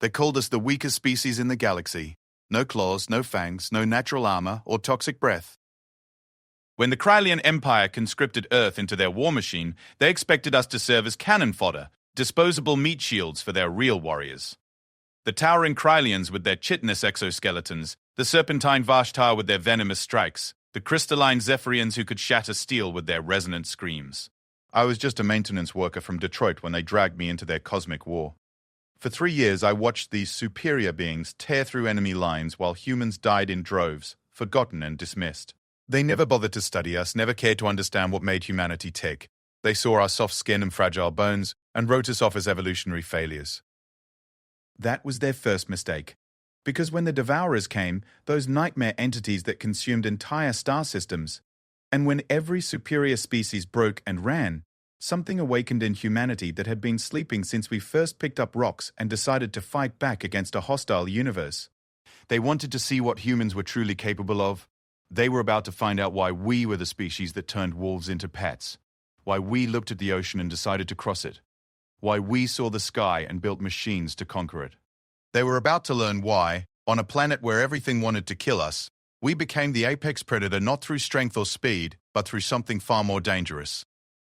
They called us the weakest species in the galaxy. No claws, no fangs, no natural armor, or toxic breath. When the Krylian Empire conscripted Earth into their war machine, they expected us to serve as cannon fodder, disposable meat shields for their real warriors. The towering Krylians with their chitinous exoskeletons, the serpentine Vashtar with their venomous strikes, the crystalline Zephyrians who could shatter steel with their resonant screams. I was just a maintenance worker from Detroit when they dragged me into their cosmic war. For 3 years, I watched these superior beings tear through enemy lines while humans died in droves, forgotten and dismissed. They never bothered to study us, never cared to understand what made humanity tick. They saw our soft skin and fragile bones and wrote us off as evolutionary failures. That was their first mistake. Because when the Devourers came, those nightmare entities that consumed entire star systems, and when every superior species broke and ran, something awakened in humanity that had been sleeping since we first picked up rocks and decided to fight back against a hostile universe. They wanted to see what humans were truly capable of. They were about to find out why we were the species that turned wolves into pets, why we looked at the ocean and decided to cross it, why we saw the sky and built machines to conquer it. They were about to learn why, on a planet where everything wanted to kill us, we became the apex predator not through strength or speed, but through something far more dangerous: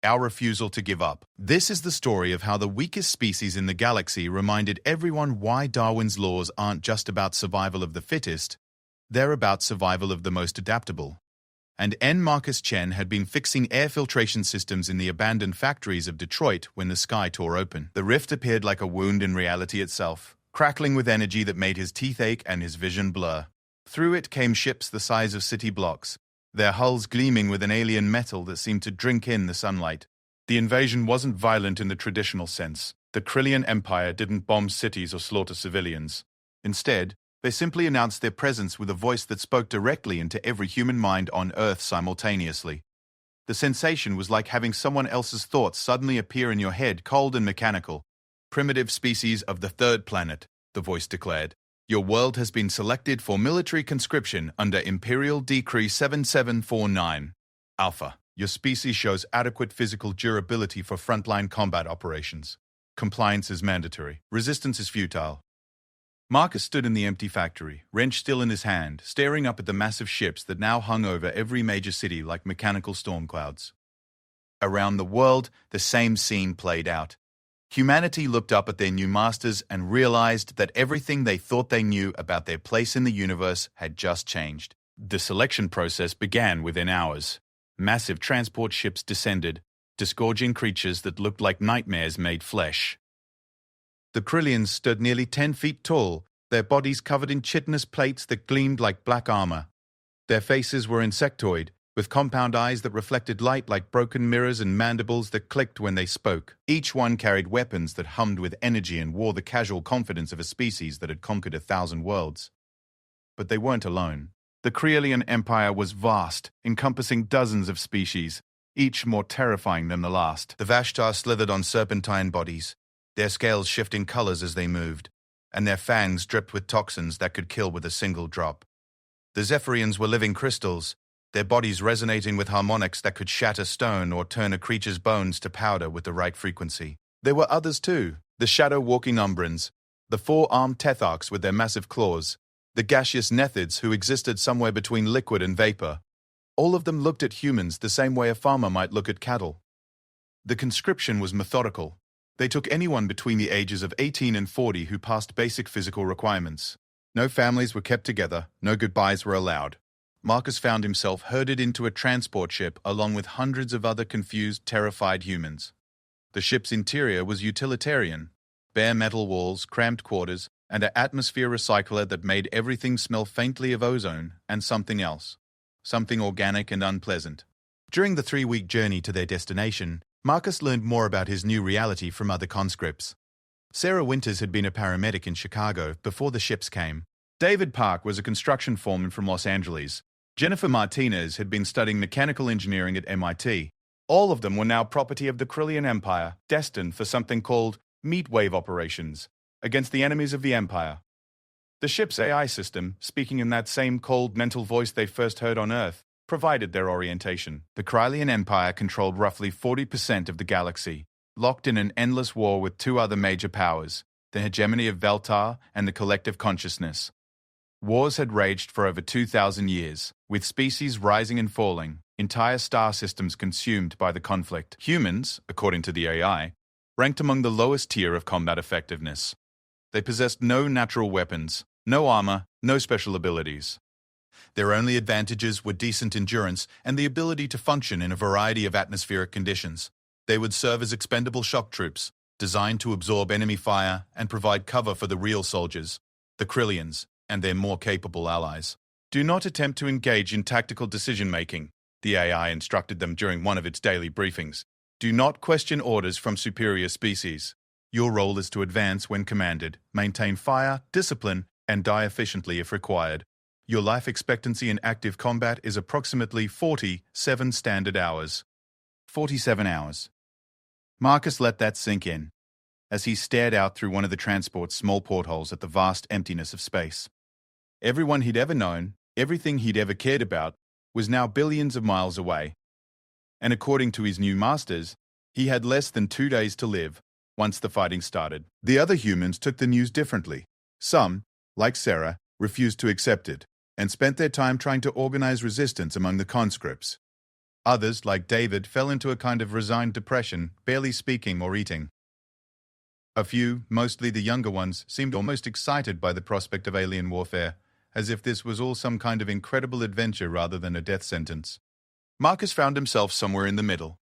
our refusal to give up. This is the story of how the weakest species in the galaxy reminded everyone why Darwin's laws aren't just about survival of the fittest, they're about survival of the most adaptable. And N. Marcus Chen had been fixing air filtration systems in the abandoned factories of Detroit when the sky tore open. The rift appeared like a wound in reality itself, crackling with energy that made his teeth ache and his vision blur. Through it came ships the size of city blocks, their hulls gleaming with an alien metal that seemed to drink in the sunlight. The invasion wasn't violent in the traditional sense. The Krylian Empire didn't bomb cities or slaughter civilians. Instead, they simply announced their presence with a voice that spoke directly into every human mind on Earth simultaneously. The sensation was like having someone else's thoughts suddenly appear in your head, cold and mechanical. "Primitive species of the third planet," the voice declared. "Your world has been selected for military conscription under Imperial Decree 7749. Alpha, your species shows adequate physical durability for frontline combat operations. Compliance is mandatory. Resistance is futile." Marcus stood in the empty factory, wrench still in his hand, staring up at the massive ships that now hung over every major city like mechanical storm clouds. Around the world, the same scene played out. Humanity looked up at their new masters and realized that everything they thought they knew about their place in the universe had just changed. The selection process began within hours. Massive transport ships descended, disgorging creatures that looked like nightmares made flesh. The Krylians stood nearly 10 feet tall, their bodies covered in chitinous plates that gleamed like black armor. Their faces were insectoid, with compound eyes that reflected light like broken mirrors and mandibles that clicked when they spoke. Each one carried weapons that hummed with energy and wore the casual confidence of a species that had conquered 1,000 worlds. But they weren't alone. The Krylian Empire was vast, encompassing dozens of species, each more terrifying than the last. The Vashtar slithered on serpentine bodies, their scales shifting colors as they moved, and their fangs dripped with toxins that could kill with a single drop. The Zephyrians were living crystals, their bodies resonating with harmonics that could shatter stone or turn a creature's bones to powder with the right frequency. There were others too, the shadow-walking Umbrans, the four-armed Tetharks with their massive claws, the gaseous Nethids who existed somewhere between liquid and vapor. All of them looked at humans the same way a farmer might look at cattle. The conscription was methodical. They took anyone between the ages of 18 and 40 who passed basic physical requirements. No families were kept together, no goodbyes were allowed. Marcus found himself herded into a transport ship along with hundreds of other confused, terrified humans. The ship's interior was utilitarian. Bare metal walls, cramped quarters, and an atmosphere recycler that made everything smell faintly of ozone and something else. Something organic and unpleasant. During the 3-week journey to their destination, Marcus learned more about his new reality from other conscripts. Sarah Winters had been a paramedic in Chicago before the ships came. David Park was a construction foreman from Los Angeles. Jennifer Martinez had been studying mechanical engineering at MIT. All of them were now property of the Krylian Empire, destined for something called meat wave operations against the enemies of the Empire. The ship's AI system, speaking in that same cold mental voice they first heard on Earth, provided their orientation. The Krylian Empire controlled roughly 40% of the galaxy, locked in an endless war with 2 other major powers, the hegemony of Veltar, and the collective consciousness. Wars had raged for over 2,000 years, with species rising and falling, entire star systems consumed by the conflict. Humans, according to the AI, ranked among the lowest tier of combat effectiveness. They possessed no natural weapons, no armor, no special abilities. Their only advantages were decent endurance and the ability to function in a variety of atmospheric conditions. They would serve as expendable shock troops, designed to absorb enemy fire and provide cover for the real soldiers, the Krillians, and their more capable allies. Do not attempt to engage in tactical decision-making, the AI instructed them during one of its daily briefings. Do not question orders from superior species. Your role is to advance when commanded, maintain fire, discipline, and die efficiently if required. Your life expectancy in active combat is approximately 47 standard hours. 47 hours. Marcus let that sink in, as he stared out through one of the transport's small portholes at the vast emptiness of space. Everyone he'd ever known, everything he'd ever cared about, was now billions of miles away. And according to his new masters, he had less than 2 days to live once the fighting started. The other humans took the news differently. Some, like Sarah, refused to accept it, and spent their time trying to organize resistance among the conscripts. Others, like David, fell into a kind of resigned depression, barely speaking or eating. A few, mostly the younger ones, seemed almost excited by the prospect of alien warfare, as if this was all some kind of incredible adventure rather than a death sentence. Marcus found himself somewhere in the middle.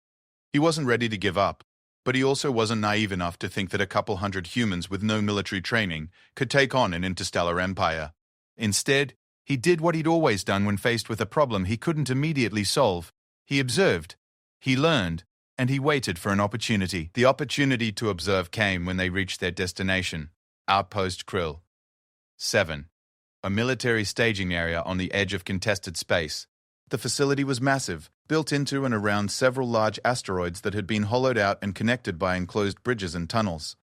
He wasn't ready to give up, but he also wasn't naive enough to think that a couple hundred humans with no military training could take on an interstellar empire. Instead, he did what he'd always done when faced with a problem he couldn't immediately solve. He observed, he learned, and he waited for an opportunity. The opportunity to observe came when they reached their destination, Outpost Krill. 7. A military staging area on the edge of contested space. The facility was massive, built into and around several large asteroids that had been hollowed out and connected by enclosed bridges and tunnels.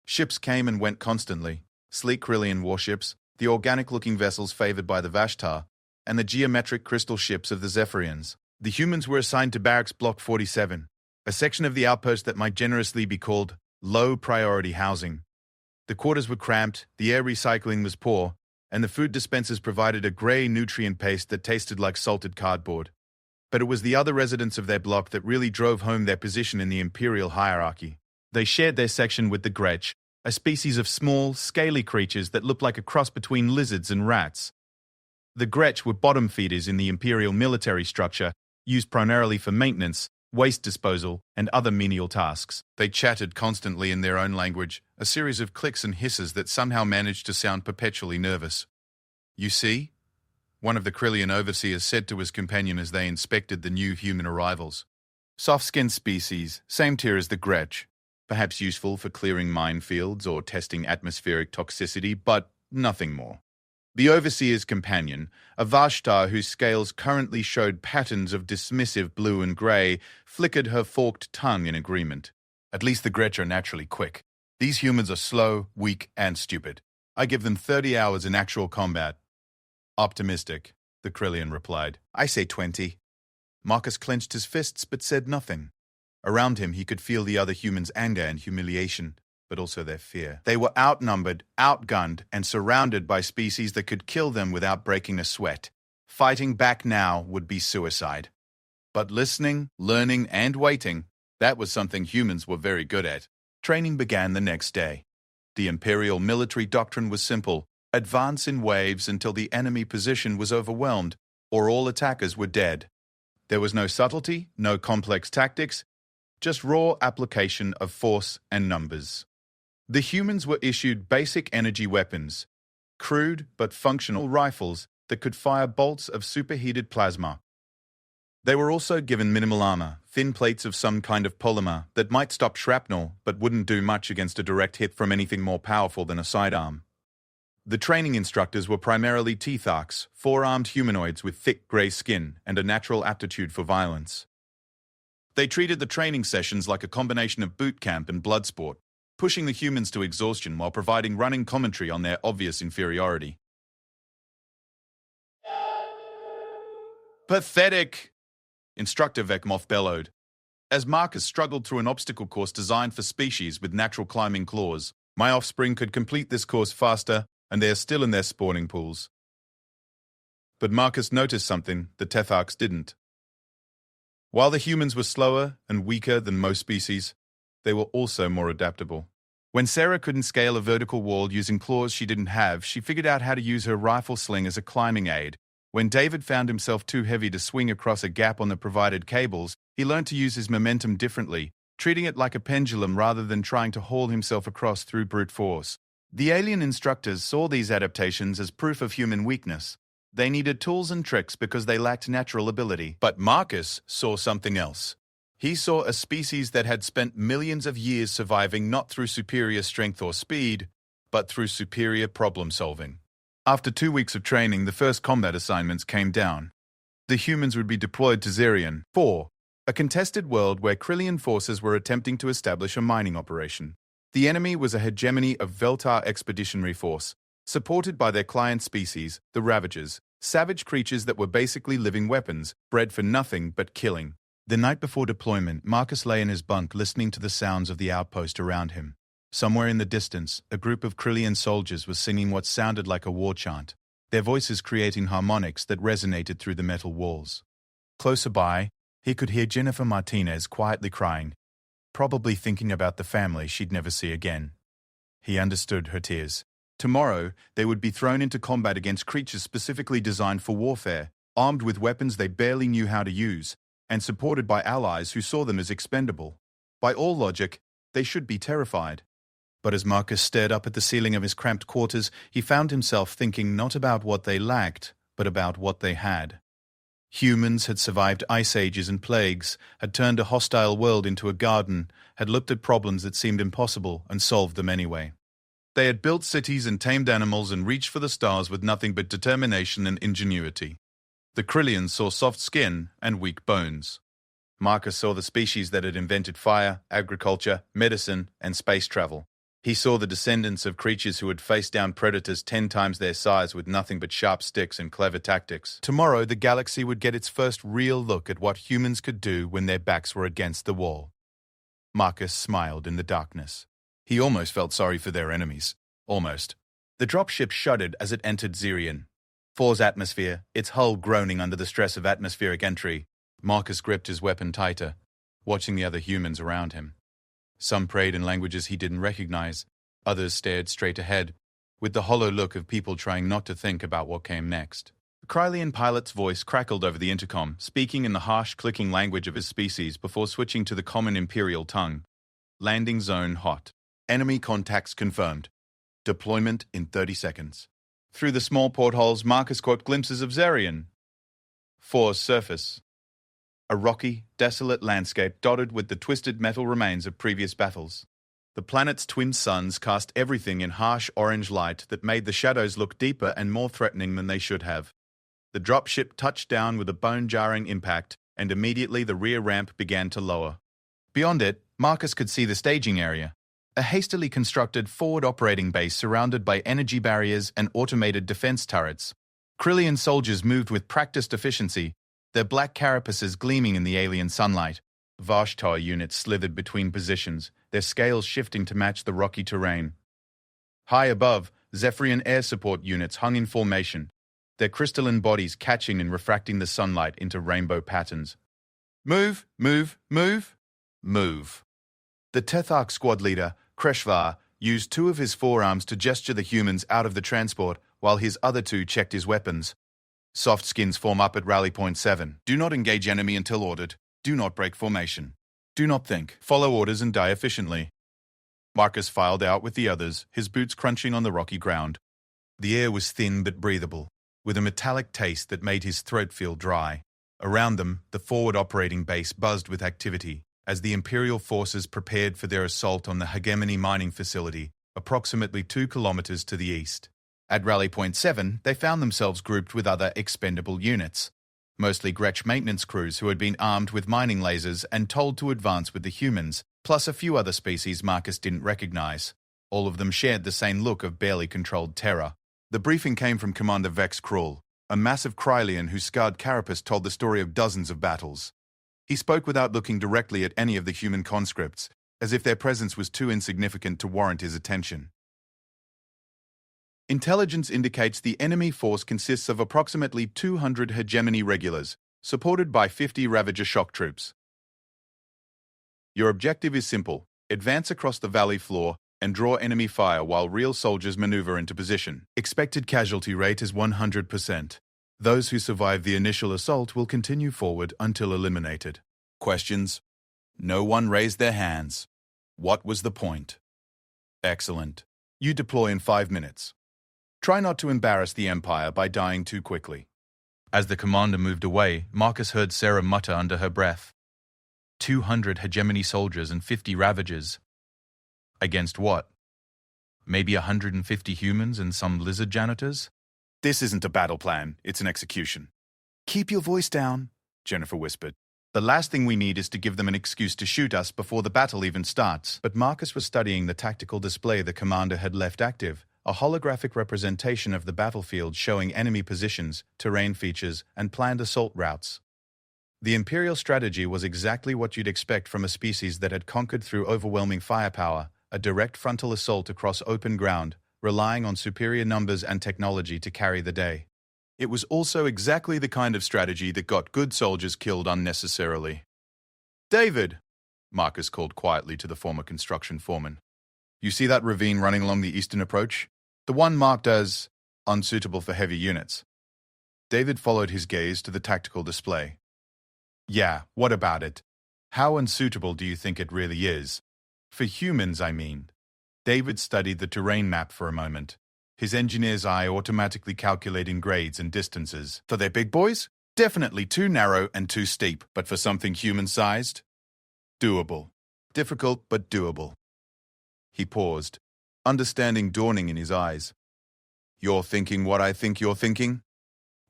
Ships came and went constantly, sleek Krillian warships, the organic-looking vessels favored by the Vashtar, and the geometric crystal ships of the Zephyrians. The humans were assigned to Barracks Block 47, a section of the outpost that might generously be called low-priority housing. The quarters were cramped, the air recycling was poor, and the food dispensers provided a grey nutrient paste that tasted like salted cardboard. But it was the other residents of their block that really drove home their position in the Imperial hierarchy. They shared their section with the Gretsch, a species of small, scaly creatures that looked like a cross between lizards and rats. The Gretsch were bottom feeders in the Imperial military structure, used primarily for maintenance, waste disposal, and other menial tasks. They chatted constantly in their own language, a series of clicks and hisses that somehow managed to sound perpetually nervous. "You see?" one of the Krillian overseers said to his companion as they inspected the new human arrivals. Soft-skinned species, same tier as the Gretsch, perhaps useful for clearing minefields or testing atmospheric toxicity, but nothing more. The overseer's companion, a Vashtar whose scales currently showed patterns of dismissive blue and grey, flickered her forked tongue in agreement. "At least the Gretsch are naturally quick. These humans are slow, weak, and stupid. I give them 30 hours in actual combat." "Optimistic," the Krillian replied. "I say 20. Marcus clenched his fists but said nothing. Around him he could feel the other humans' anger and humiliation, but also their fear. They were outnumbered, outgunned, and surrounded by species that could kill them without breaking a sweat. Fighting back now would be suicide. But listening, learning, and waiting, that was something humans were very good at. Training began the next day. The Imperial military doctrine was simple: advance in waves until the enemy position was overwhelmed, or all attackers were dead. There was no subtlety, no complex tactics, just raw application of force and numbers. The humans were issued basic energy weapons, crude but functional rifles that could fire bolts of superheated plasma. They were also given minimal armor, thin plates of some kind of polymer that might stop shrapnel but wouldn't do much against a direct hit from anything more powerful than a sidearm. The training instructors were primarily teeth-arcs, four-armed humanoids with thick grey skin and a natural aptitude for violence. They treated the training sessions like a combination of boot camp and blood sport, pushing the humans to exhaustion while providing running commentary on their obvious inferiority. "Pathetic!" Instructor Vekmoth bellowed. As Marcus struggled through an obstacle course designed for species with natural climbing claws, My offspring could complete this course faster, and they are still in their spawning pools. But Marcus noticed something the Tetharks didn't. While the humans were slower and weaker than most species, they were also more adaptable. When Sarah couldn't scale a vertical wall using claws she didn't have, she figured out how to use her rifle sling as a climbing aid. When David found himself too heavy to swing across a gap on the provided cables, he learned to use his momentum differently, treating it like a pendulum rather than trying to haul himself across through brute force. The alien instructors saw these adaptations as proof of human weakness. They needed tools and tricks because they lacked natural ability. But Marcus saw something else. He saw a species that had spent millions of years surviving not through superior strength or speed, but through superior problem solving. After 2 weeks of training, the first combat assignments came down. The humans would be deployed to Xerion 4, a contested world where Krillian forces were attempting to establish a mining operation. The enemy was a hegemony of Veltar Expeditionary Force, supported by their client species, the Ravagers, savage creatures that were basically living weapons, bred for nothing but killing. The night before deployment, Marcus lay in his bunk listening to the sounds of the outpost around him. Somewhere in the distance, a group of Krillian soldiers was singing what sounded like a war chant, their voices creating harmonics that resonated through the metal walls. Closer by, he could hear Jennifer Martinez quietly crying, probably thinking about the family she'd never see again. He understood her tears. Tomorrow, they would be thrown into combat against creatures specifically designed for warfare, armed with weapons they barely knew how to use, and supported by allies who saw them as expendable. By all logic, they should be terrified. But as Marcus stared up at the ceiling of his cramped quarters, he found himself thinking not about what they lacked, but about what they had. Humans had survived ice ages and plagues, had turned a hostile world into a garden, had looked at problems that seemed impossible and solved them anyway. They had built cities and tamed animals and reached for the stars with nothing but determination and ingenuity. The Krillians saw soft skin and weak bones. Marcus saw the species that had invented fire, agriculture, medicine, and space travel. He saw the descendants of creatures who had faced down predators 10 times their size with nothing but sharp sticks and clever tactics. Tomorrow, the galaxy would get its first real look at what humans could do when their backs were against the wall. Marcus smiled in the darkness. He almost felt sorry for their enemies. Almost. The dropship shuddered as it entered Xerion. 4's atmosphere, its hull groaning under the stress of atmospheric entry. Marcus gripped his weapon tighter, watching the other humans around him. Some prayed in languages he didn't recognize. Others stared straight ahead, with the hollow look of people trying not to think about what came next. The Krillian pilot's voice crackled over the intercom, speaking in the harsh, clicking language of his species before switching to the common Imperial tongue. Landing zone hot. Enemy contacts confirmed. Deployment in 30 seconds. Through the small portholes, Marcus caught glimpses of Xerion 4's surface. A rocky, desolate landscape dotted with the twisted metal remains of previous battles. The planet's twin suns cast everything in harsh orange light that made the shadows look deeper and more threatening than they should have. The dropship touched down with a bone-jarring impact, and immediately the rear ramp began to lower. Beyond it, Marcus could see the staging area. A hastily constructed forward operating base surrounded by energy barriers and automated defense turrets. Krillian soldiers moved with practiced efficiency, their black carapaces gleaming in the alien sunlight. Vashtar units slithered between positions, their scales shifting to match the rocky terrain. High above, Zephyrian air support units hung in formation, their crystalline bodies catching and refracting the sunlight into rainbow patterns. Move, move, move, move. The Tethark squad leader, Kreshvar, used 2 of his forearms to gesture the humans out of the transport, while his other 2 checked his weapons. Soft skins form up at rally point 7. Do not engage enemy until ordered. Do not break formation. Do not think. Follow orders and die efficiently. Marcus filed out with the others, his boots crunching on the rocky ground. The air was thin but breathable, with a metallic taste that made his throat feel dry. Around them, the forward operating base buzzed with activity, as the Imperial forces prepared for their assault on the Hegemony mining facility, approximately 2 kilometers to the east. At Rally Point 7, they found themselves grouped with other expendable units, mostly Gretsch maintenance crews who had been armed with mining lasers and told to advance with the humans, plus a few other species Marcus didn't recognize. All of them shared the same look of barely controlled terror. The briefing came from Commander Vex Krull, a massive Krillian whose scarred carapace told the story of dozens of battles. He spoke without looking directly at any of the human conscripts, as if their presence was too insignificant to warrant his attention. Intelligence indicates the enemy force consists of approximately 200 hegemony regulars, supported by 50 Ravager shock troops. Your objective is simple: advance across the valley floor and draw enemy fire while real soldiers maneuver into position. Expected casualty rate is 100%. Those who survive the initial assault will continue forward until eliminated. Questions? No one raised their hands. What was the point? Excellent. You deploy in 5 minutes. Try not to embarrass the Empire by dying too quickly. As the commander moved away, Marcus heard Sarah mutter under her breath. 200 hegemony soldiers and 50 Ravagers. Against what? Maybe 150 humans and some lizard janitors? This isn't a battle plan, it's an execution. Keep your voice down, Jennifer whispered. The last thing we need is to give them an excuse to shoot us before the battle even starts. But Marcus was studying the tactical display the commander had left active, a holographic representation of the battlefield showing enemy positions, terrain features, and planned assault routes. The Imperial strategy was exactly what you'd expect from a species that had conquered through overwhelming firepower, a direct frontal assault across open ground, relying on superior numbers and technology to carry the day. It was also exactly the kind of strategy that got good soldiers killed unnecessarily. David, Marcus called quietly to the former construction foreman. You see that ravine running along the eastern approach? The one marked as unsuitable for heavy units. David followed his gaze to the tactical display. Yeah, what about it? How unsuitable do you think it really is? For humans, I mean. David studied the terrain map for a moment, his engineer's eye automatically calculating grades and distances. For their big boys? Definitely too narrow and too steep, but for something human-sized? Doable. Difficult, but doable. He paused, understanding dawning in his eyes. You're thinking what I think you're thinking?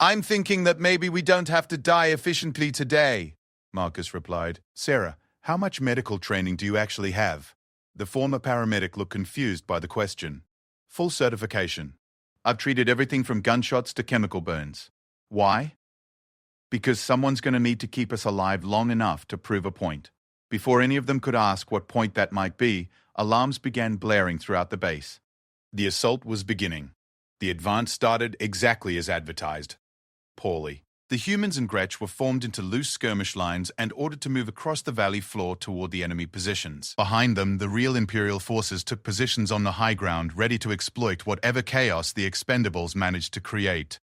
I'm thinking that maybe we don't have to die efficiently today, Marcus replied. Sarah, how much medical training do you actually have? The former paramedic looked confused by the question. Full certification. I've treated everything from gunshots to chemical burns. Why? Because someone's going to need to keep us alive long enough to prove a point. Before any of them could ask what point that might be, alarms began blaring throughout the base. The assault was beginning. The advance started exactly as advertised. Poorly. The humans and Gretsch were formed into loose skirmish lines and ordered to move across the valley floor toward the enemy positions. Behind them, the real Imperial forces took positions on the high ground, ready to exploit whatever chaos the Expendables managed to create.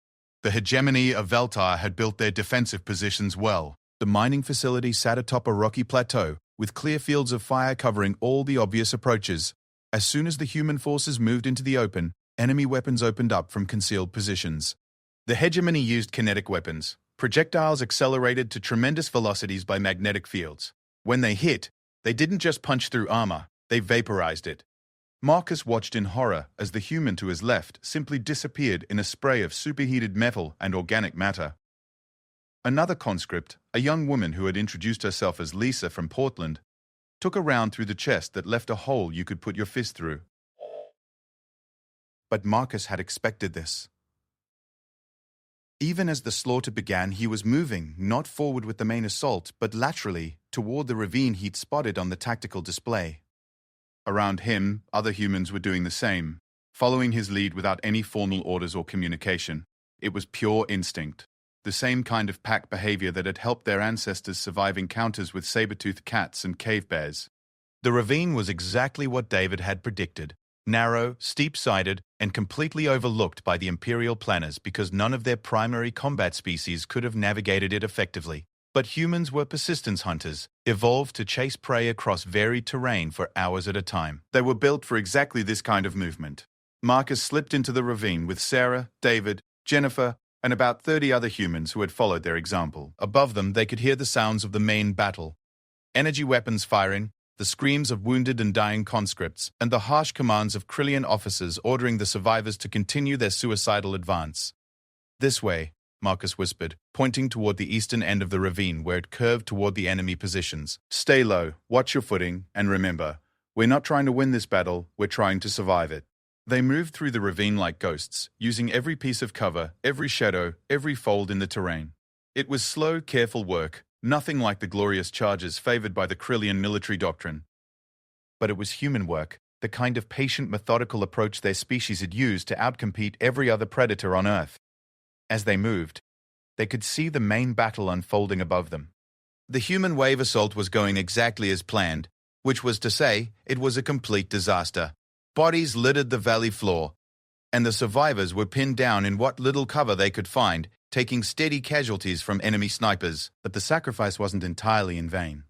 The hegemony of Veltar had built their defensive positions well. The mining facility sat atop a rocky plateau, with clear fields of fire covering all the obvious approaches. As soon as the human forces moved into the open, enemy weapons opened up from concealed positions. The hegemony used kinetic weapons, projectiles accelerated to tremendous velocities by magnetic fields. When they hit, they didn't just punch through armor, they vaporized it. Marcus watched in horror as the human to his left simply disappeared in a spray of superheated metal and organic matter. Another conscript, a young woman who had introduced herself as Lisa from Portland, took a round through the chest that left a hole you could put your fist through. But Marcus had expected this. Even as the slaughter began, he was moving, not forward with the main assault, but laterally, toward the ravine he'd spotted on the tactical display. Around him, other humans were doing the same, following his lead without any formal orders or communication. It was pure instinct, the same kind of pack behavior that had helped their ancestors survive encounters with saber-toothed cats and cave bears. The ravine was exactly what David had predicted. Narrow, steep-sided, and completely overlooked by the Imperial planners because none of their primary combat species could have navigated it effectively. But humans were persistence hunters, evolved to chase prey across varied terrain for hours at a time. They were built for exactly this kind of movement. Marcus slipped into the ravine with Sarah, David, Jennifer, and about 30 other humans who had followed their example. Above them, they could hear the sounds of the main battle. Energy weapons firing, the screams of wounded and dying conscripts, and the harsh commands of Krillian officers ordering the survivors to continue their suicidal advance. This way, Marcus whispered, pointing toward the eastern end of the ravine where it curved toward the enemy positions. Stay low, watch your footing, and remember, we're not trying to win this battle, we're trying to survive it. They moved through the ravine like ghosts, using every piece of cover, every shadow, every fold in the terrain. It was slow, careful work, nothing like the glorious charges favored by the Krillian military doctrine. But it was human work, the kind of patient, methodical approach their species had used to outcompete every other predator on Earth. As they moved, they could see the main battle unfolding above them. The human wave assault was going exactly as planned, which was to say, it was a complete disaster. Bodies littered the valley floor, and the survivors were pinned down in what little cover they could find, taking steady casualties from enemy snipers. But the sacrifice wasn't entirely in vain.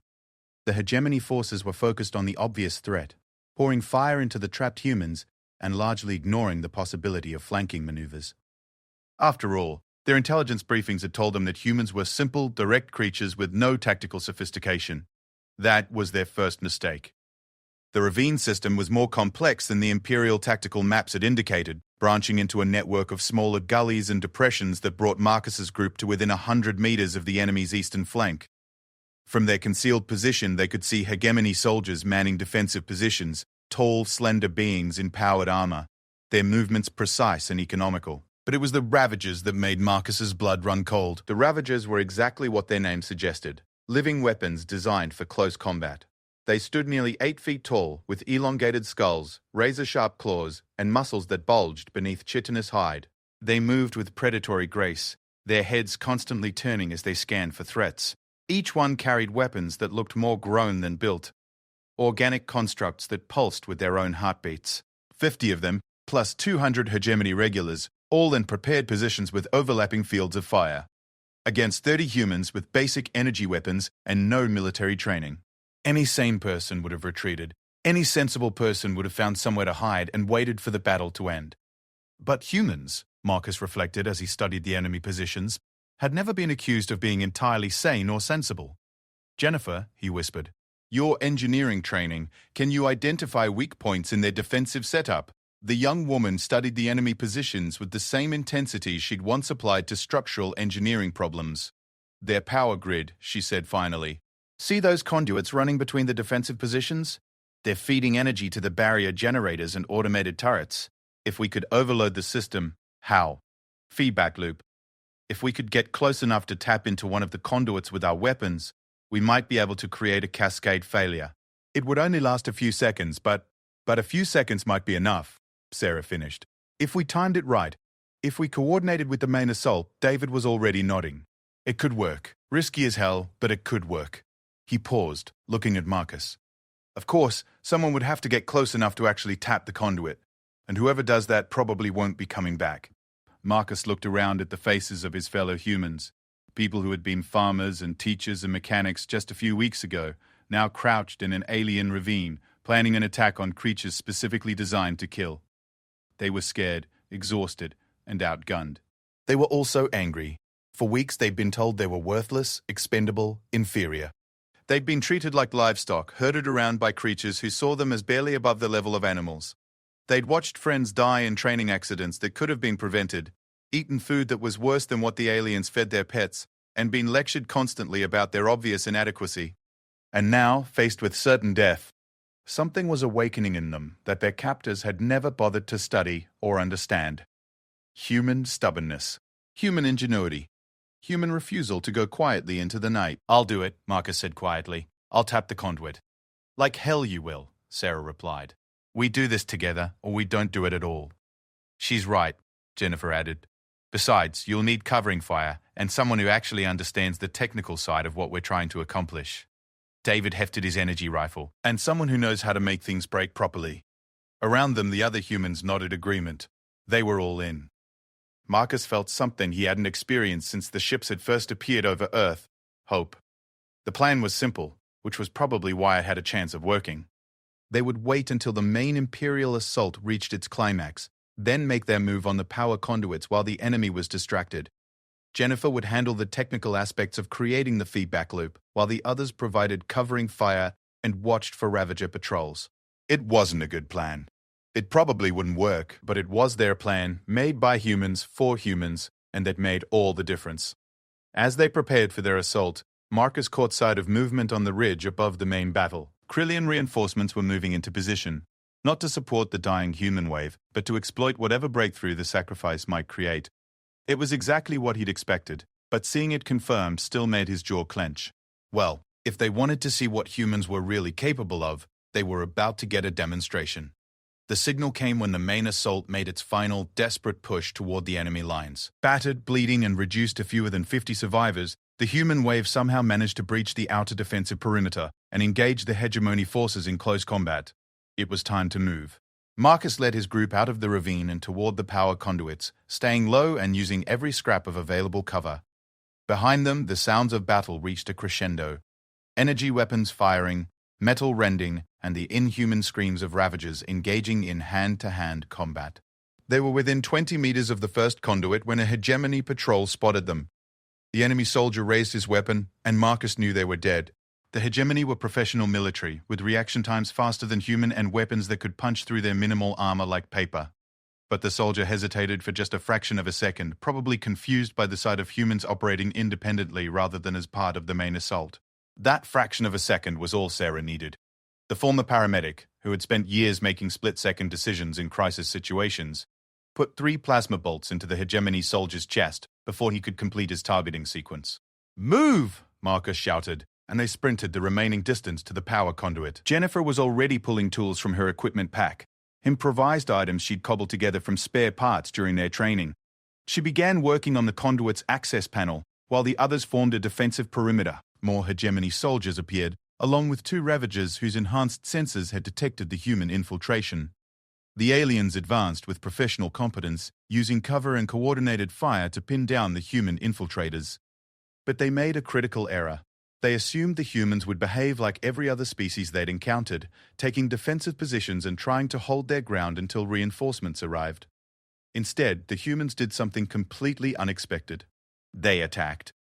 The hegemony forces were focused on the obvious threat, pouring fire into the trapped humans and largely ignoring the possibility of flanking maneuvers. After all, their intelligence briefings had told them that humans were simple, direct creatures with no tactical sophistication. That was their first mistake. The ravine system was more complex than the Imperial tactical maps had indicated, branching into a network of smaller gullies and depressions that brought Marcus's group to within 100 meters of the enemy's eastern flank. From their concealed position, they could see hegemony soldiers manning defensive positions, tall, slender beings in powered armor, their movements precise and economical. But it was the Ravagers that made Marcus's blood run cold. The Ravagers were exactly what their name suggested, living weapons designed for close combat. They stood nearly 8 feet tall, with elongated skulls, razor-sharp claws, and muscles that bulged beneath chitinous hide. They moved with predatory grace, their heads constantly turning as they scanned for threats. Each one carried weapons that looked more grown than built, organic constructs that pulsed with their own heartbeats. 50 of them, plus 200 hegemony regulars, all in prepared positions with overlapping fields of fire, against 30 humans with basic energy weapons and no military training. Any sane person would have retreated. Any sensible person would have found somewhere to hide and waited for the battle to end. But humans, Marcus reflected as he studied the enemy positions, had never been accused of being entirely sane or sensible. "Jennifer," he whispered, "your engineering training, can you identify weak points in their defensive setup?" The young woman studied the enemy positions with the same intensity she'd once applied to structural engineering problems. "Their power grid," she said finally. "See those conduits running between the defensive positions? They're feeding energy to the barrier generators and automated turrets. If we could overload the system, how? Feedback loop. If we could get close enough to tap into one of the conduits with our weapons, we might be able to create a cascade failure. It would only last a few seconds, but a few seconds might be enough," Sarah finished. "If we timed it right, if we coordinated with the main assault," David was already nodding. "It could work. Risky as hell, but it could work." He paused, looking at Marcus. "Of course, someone would have to get close enough to actually tap the conduit, and whoever does that probably won't be coming back." Marcus looked around at the faces of his fellow humans, people who had been farmers and teachers and mechanics just a few weeks ago, now crouched in an alien ravine, planning an attack on creatures specifically designed to kill. They were scared, exhausted, and outgunned. They were also angry. For weeks they'd been told they were worthless, expendable, inferior. They'd been treated like livestock, herded around by creatures who saw them as barely above the level of animals. They'd watched friends die in training accidents that could have been prevented, eaten food that was worse than what the aliens fed their pets, and been lectured constantly about their obvious inadequacy. And now, faced with certain death, something was awakening in them that their captors had never bothered to study or understand. Human stubbornness, human ingenuity, human refusal to go quietly into the night. "I'll do it," Marcus said quietly. "I'll tap the conduit." "Like hell you will," Sarah replied. "We do this together, or we don't do it at all." "She's right," Jennifer added. "Besides, you'll need covering fire and someone who actually understands the technical side of what we're trying to accomplish." David hefted his energy rifle, "And someone who knows how to make things break properly." Around them, the other humans nodded agreement. They were all in. Marcus felt something he hadn't experienced since the ships had first appeared over Earth: hope. The plan was simple, which was probably why it had a chance of working. They would wait until the main Imperial assault reached its climax, then make their move on the power conduits while the enemy was distracted. Jennifer would handle the technical aspects of creating the feedback loop, while the others provided covering fire and watched for Ravager patrols. It wasn't a good plan. It probably wouldn't work, but it was their plan, made by humans for humans, and that made all the difference. As they prepared for their assault, Marcus caught sight of movement on the ridge above the main battle. Krillian reinforcements were moving into position, not to support the dying human wave, but to exploit whatever breakthrough the sacrifice might create. It was exactly what he'd expected, but seeing it confirmed still made his jaw clench. Well, if they wanted to see what humans were really capable of, They were about to get a demonstration. The signal came when the main assault made its final, desperate push toward the enemy lines. Battered, bleeding, and reduced to fewer than 50 survivors, the human wave somehow managed to breach the outer defensive perimeter and engage the hegemony forces in close combat. It was time to move. Marcus led his group out of the ravine and toward the power conduits, staying low and using every scrap of available cover. Behind them, the sounds of battle reached a crescendo. Energy weapons firing, metal rending, and the inhuman screams of ravagers engaging in hand-to-hand combat. They were within 20 meters of the first conduit when a hegemony patrol spotted them. The enemy soldier raised his weapon, and Marcus knew they were dead. The hegemony were professional military, with reaction times faster than human and weapons that could punch through their minimal armor like paper. But the soldier hesitated for just a fraction of a second, probably confused by the sight of humans operating independently rather than as part of the main assault. That fraction of a second was all Sarah needed. The former paramedic, who had spent years making split-second decisions in crisis situations, put 3 plasma bolts into the hegemony soldier's chest before he could complete his targeting sequence. "Move!" Marcus shouted, and they sprinted the remaining distance to the power conduit. Jennifer was already pulling tools from her equipment pack, improvised items she'd cobbled together from spare parts during their training. She began working on the conduit's access panel, while the others formed a defensive perimeter. More hegemony soldiers appeared, along with 2 ravagers whose enhanced sensors had detected the human infiltration. The aliens advanced with professional competence, using cover and coordinated fire to pin down the human infiltrators. But they made a critical error. They assumed the humans would behave like every other species they'd encountered, taking defensive positions and trying to hold their ground until reinforcements arrived. Instead, the humans did something completely unexpected. They attacked.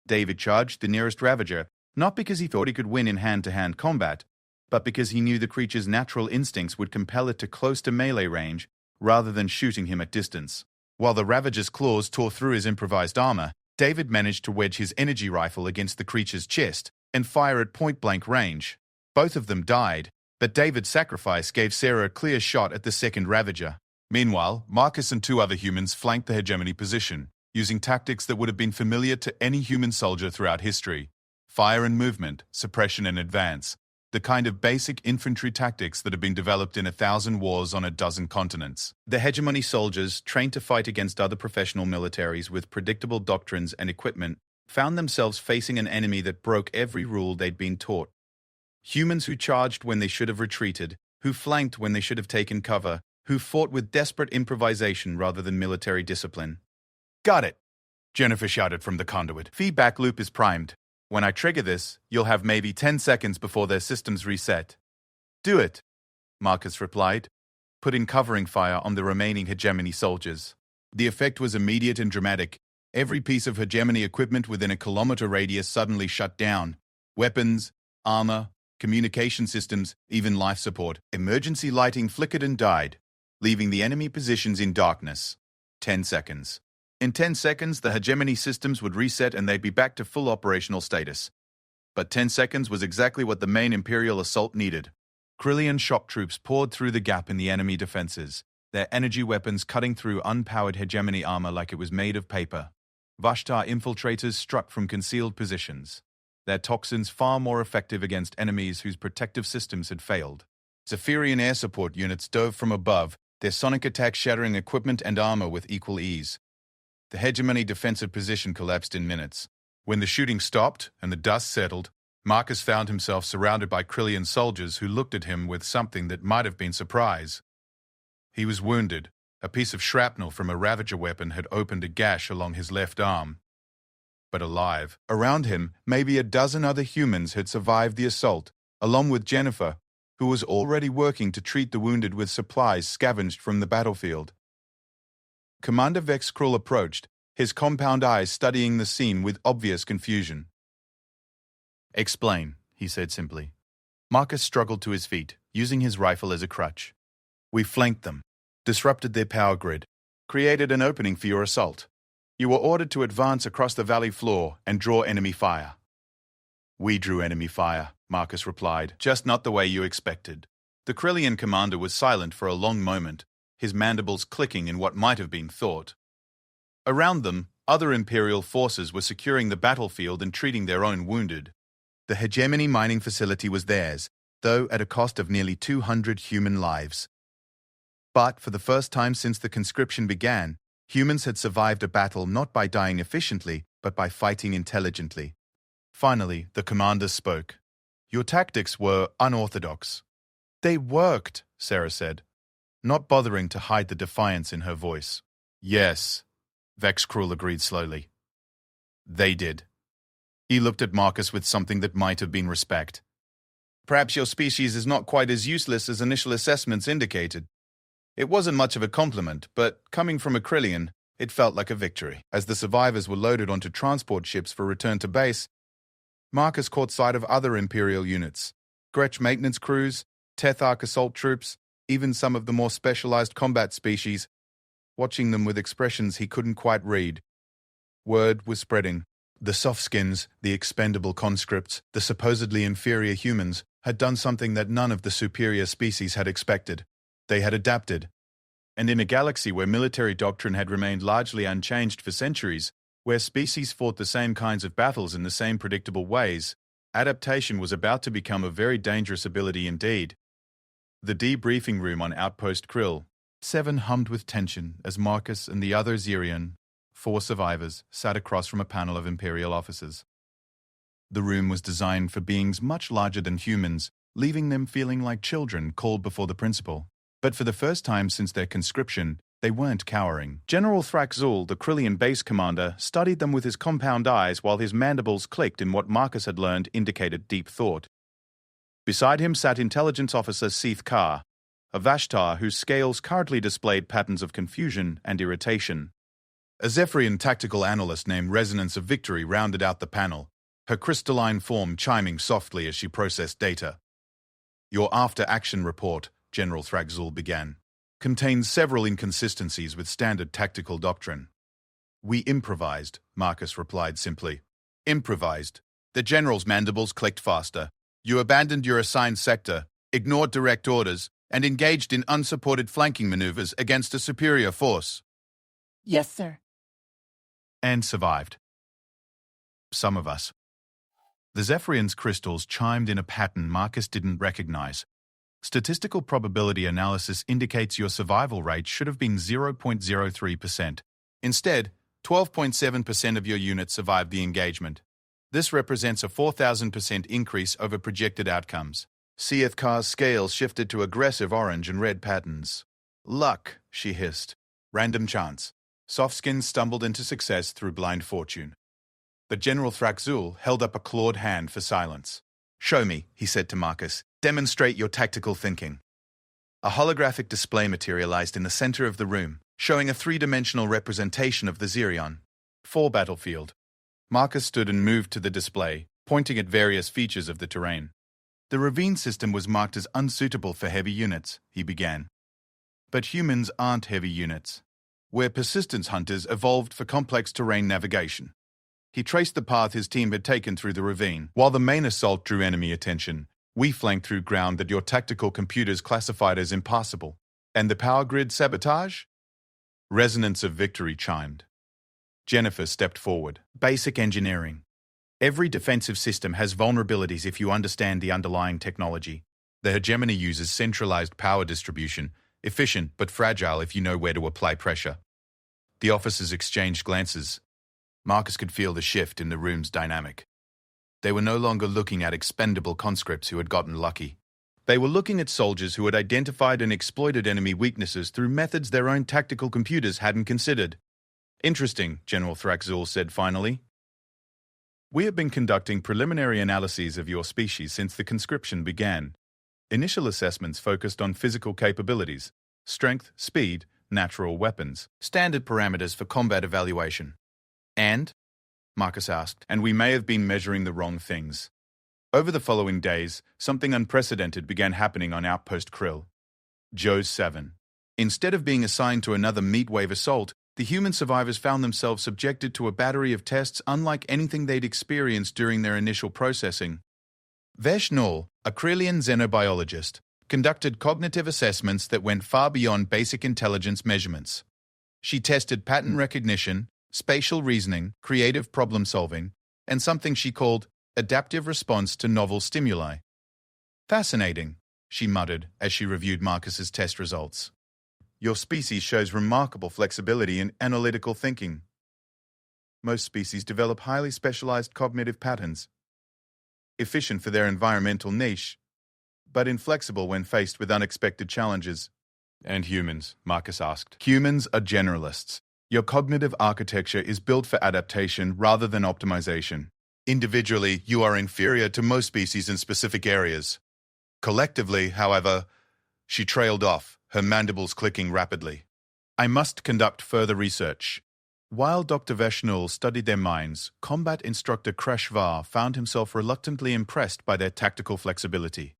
David charged the nearest ravager, not because he thought he could win in hand-to-hand combat, but because he knew the creature's natural instincts would compel it to close to melee range rather than shooting him at distance. While the ravager's claws tore through his improvised armor, David managed to wedge his energy rifle against the creature's chest and fire at point-blank range. Both of them died, but David's sacrifice gave Sarah a clear shot at the second ravager. Meanwhile, Marcus and 2 other humans flanked the hegemony position, using tactics that would have been familiar to any human soldier throughout history. Fire and movement, suppression and advance, the kind of basic infantry tactics that have been developed in 1,000 wars on a dozen continents. The hegemony soldiers, trained to fight against other professional militaries with predictable doctrines and equipment, found themselves facing an enemy that broke every rule they'd been taught. Humans who charged when they should have retreated, who flanked when they should have taken cover, who fought with desperate improvisation rather than military discipline. "Got it!" Jennifer shouted from the conduit. "Feedback loop is primed. When I trigger this, you'll have maybe 10 seconds before their systems reset." "Do it," Marcus replied, putting covering fire on the remaining hegemony soldiers. The effect was immediate and dramatic. Every piece of hegemony equipment within a kilometer radius suddenly shut down. Weapons, armor, communication systems, even life support. Emergency lighting flickered and died, leaving the enemy positions in darkness. 10 seconds. In 10 seconds, the hegemony systems would reset and they'd be back to full operational status. But 10 seconds was exactly what the main Imperial assault needed. Krillian shock troops poured through the gap in the enemy defenses, their energy weapons cutting through unpowered hegemony armor like it was made of paper. Vashtar infiltrators struck from concealed positions, their toxins far more effective against enemies whose protective systems had failed. Zephyrian air support units dove from above, their sonic attack shattering equipment and armor with equal ease. The hegemony defensive position collapsed in minutes. When the shooting stopped and the dust settled, Marcus found himself surrounded by Krillian soldiers who looked at him with something that might have been surprise. He was wounded. A piece of shrapnel from a Ravager weapon had opened a gash along his left arm. But alive. Around him, maybe a dozen other humans had survived the assault, along with Jennifer, who was already working to treat the wounded with supplies scavenged from the battlefield. Commander Vex Krull approached, his compound eyes studying the scene with obvious confusion. "Explain," he said simply. Marcus struggled to his feet, using his rifle as a crutch. "We flanked them, disrupted their power grid, created an opening for your assault. You were ordered to advance across the valley floor and draw enemy fire." "We drew enemy fire," Marcus replied, "just not the way you expected." The Krillian commander was silent for a long moment, his mandibles clicking in what might have been thought. Around them, other Imperial forces were securing the battlefield and treating their own wounded. The hegemony mining facility was theirs, though at a cost of nearly 200 human lives. But for the first time since the conscription began, humans had survived a battle not by dying efficiently, but by fighting intelligently. Finally, the commander spoke. Your tactics were unorthodox. They worked, Sarah said, not bothering to hide the defiance in her voice. Yes, Vex Krull agreed slowly. They did. He looked at Marcus with something that might have been respect. Perhaps your species is not quite as useless as initial assessments indicated. It wasn't much of a compliment, but coming from a Krillian, it felt like a victory. As the survivors were loaded onto transport ships for return to base, Marcus caught sight of other Imperial units, Gretsch maintenance crews, Tethark assault troops, even some of the more specialized combat species, watching them with expressions he couldn't quite read. Word was spreading. The softskins, the expendable conscripts, the supposedly inferior humans, had done something that none of the superior species had expected. They had adapted. And in a galaxy where military doctrine had remained largely unchanged for centuries, where species fought the same kinds of battles in the same predictable ways, adaptation was about to become a very dangerous ability indeed. The debriefing room on Outpost Krill, 7 hummed with tension as Marcus and the other Xerion, 4 survivors, sat across from a panel of Imperial officers. The room was designed for beings much larger than humans, leaving them feeling like children called before the principal. But for the first time since their conscription, they weren't cowering. General Thraxul, the Krillian base commander, studied them with his compound eyes while his mandibles clicked in what Marcus had learned indicated deep thought. Beside him sat Intelligence Officer Seath Kar, a Vashtar whose scales currently displayed patterns of confusion and irritation. A Zephyrian tactical analyst named Resonance of Victory rounded out the panel, her crystalline form chiming softly as she processed data. Your after-action report, General Thraxul began, contains several inconsistencies with standard tactical doctrine. We improvised, Marcus replied simply. Improvised. The general's mandibles clicked faster. You abandoned your assigned sector, ignored direct orders, and engaged in unsupported flanking maneuvers against a superior force. Yes, sir. And survived. Some of us. The Zephyrian's crystals chimed in a pattern Marcus didn't recognize. Statistical probability analysis indicates your survival rate should have been 0.03%. Instead, 12.7% of your units survived the engagement. This represents a 4,000% increase over projected outcomes. Seath Kar's scales shifted to aggressive orange and red patterns. Luck, she hissed. Random chance. Softskins stumbled into success through blind fortune. But General Thraxul held up a clawed hand for silence. Show me, he said to Marcus. Demonstrate your tactical thinking. A holographic display materialized in the center of the room, showing a 3-dimensional representation of the Xerion. 4 battlefield. Marcus stood and moved to the display, pointing at various features of the terrain. The ravine system was marked as unsuitable for heavy units, he began. But humans aren't heavy units. We're persistence hunters evolved for complex terrain navigation. He traced the path his team had taken through the ravine. While the main assault drew enemy attention, we flanked through ground that your tactical computers classified as impassable. And the power grid sabotage? Resonance of Victory chimed. Jennifer stepped forward. Basic engineering. Every defensive system has vulnerabilities if you understand the underlying technology. The hegemony uses centralized power distribution, efficient but fragile if you know where to apply pressure. The officers exchanged glances. Marcus could feel the shift in the room's dynamic. They were no longer looking at expendable conscripts who had gotten lucky. They were looking at soldiers who had identified and exploited enemy weaknesses through methods their own tactical computers hadn't considered. Interesting, General Thraxul said finally. We have been conducting preliminary analyses of your species since the conscription began. Initial assessments focused on physical capabilities, strength, speed, natural weapons, standard parameters for combat evaluation. And? Marcus asked, and we may have been measuring the wrong things. Over the following days, something unprecedented began happening on Outpost Krill. Joe's 7. Instead of being assigned to another meatwave assault, the human survivors found themselves subjected to a battery of tests unlike anything they'd experienced during their initial processing. Vesh Null, a Krillian xenobiologist, conducted cognitive assessments that went far beyond basic intelligence measurements. She tested pattern recognition, spatial reasoning, creative problem-solving, and something she called adaptive response to novel stimuli. Fascinating, she muttered as she reviewed Marcus's test results. Your species shows remarkable flexibility in analytical thinking. Most species develop highly specialized cognitive patterns, efficient for their environmental niche, but inflexible when faced with unexpected challenges. And humans? Marcus asked. Humans are generalists. Your cognitive architecture is built for adaptation rather than optimization. Individually, you are inferior to most species in specific areas. Collectively, however, she trailed off, her mandibles clicking rapidly. I must conduct further research. While Dr. Vaishnaul studied their minds, combat instructor HFY found himself reluctantly impressed by their tactical flexibility.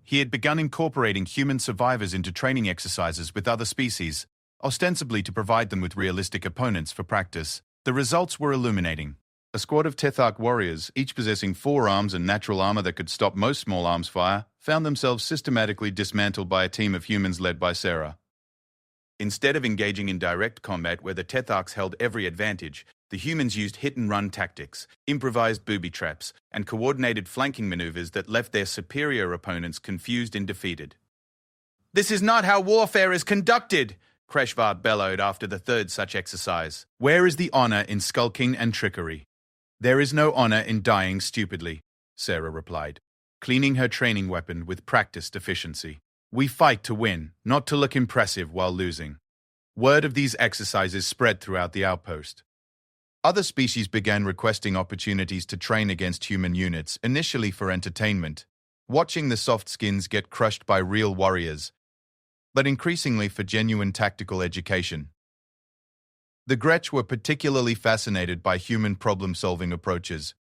He had begun incorporating human survivors into training exercises with other species, ostensibly to provide them with realistic opponents for practice. The results were illuminating. A squad of Tethark warriors, each possessing 4 arms and natural armor that could stop most small arms fire, found themselves systematically dismantled by a team of humans led by Sarah. Instead of engaging in direct combat where the Tetharks held every advantage, the humans used hit-and-run tactics, improvised booby traps, and coordinated flanking maneuvers that left their superior opponents confused and defeated. "This is not how warfare is conducted!" HFY bellowed after the third such exercise. "Where is the honor in skulking and trickery?" "There is no honor in dying stupidly," Sarah replied, cleaning her training weapon with practiced efficiency. "We fight to win, not to look impressive while losing." Word of these exercises spread throughout the outpost. Other species began requesting opportunities to train against human units, initially for entertainment, watching the soft skins get crushed by real warriors, but increasingly for genuine tactical education. The Gretsch were particularly fascinated by human problem-solving approaches.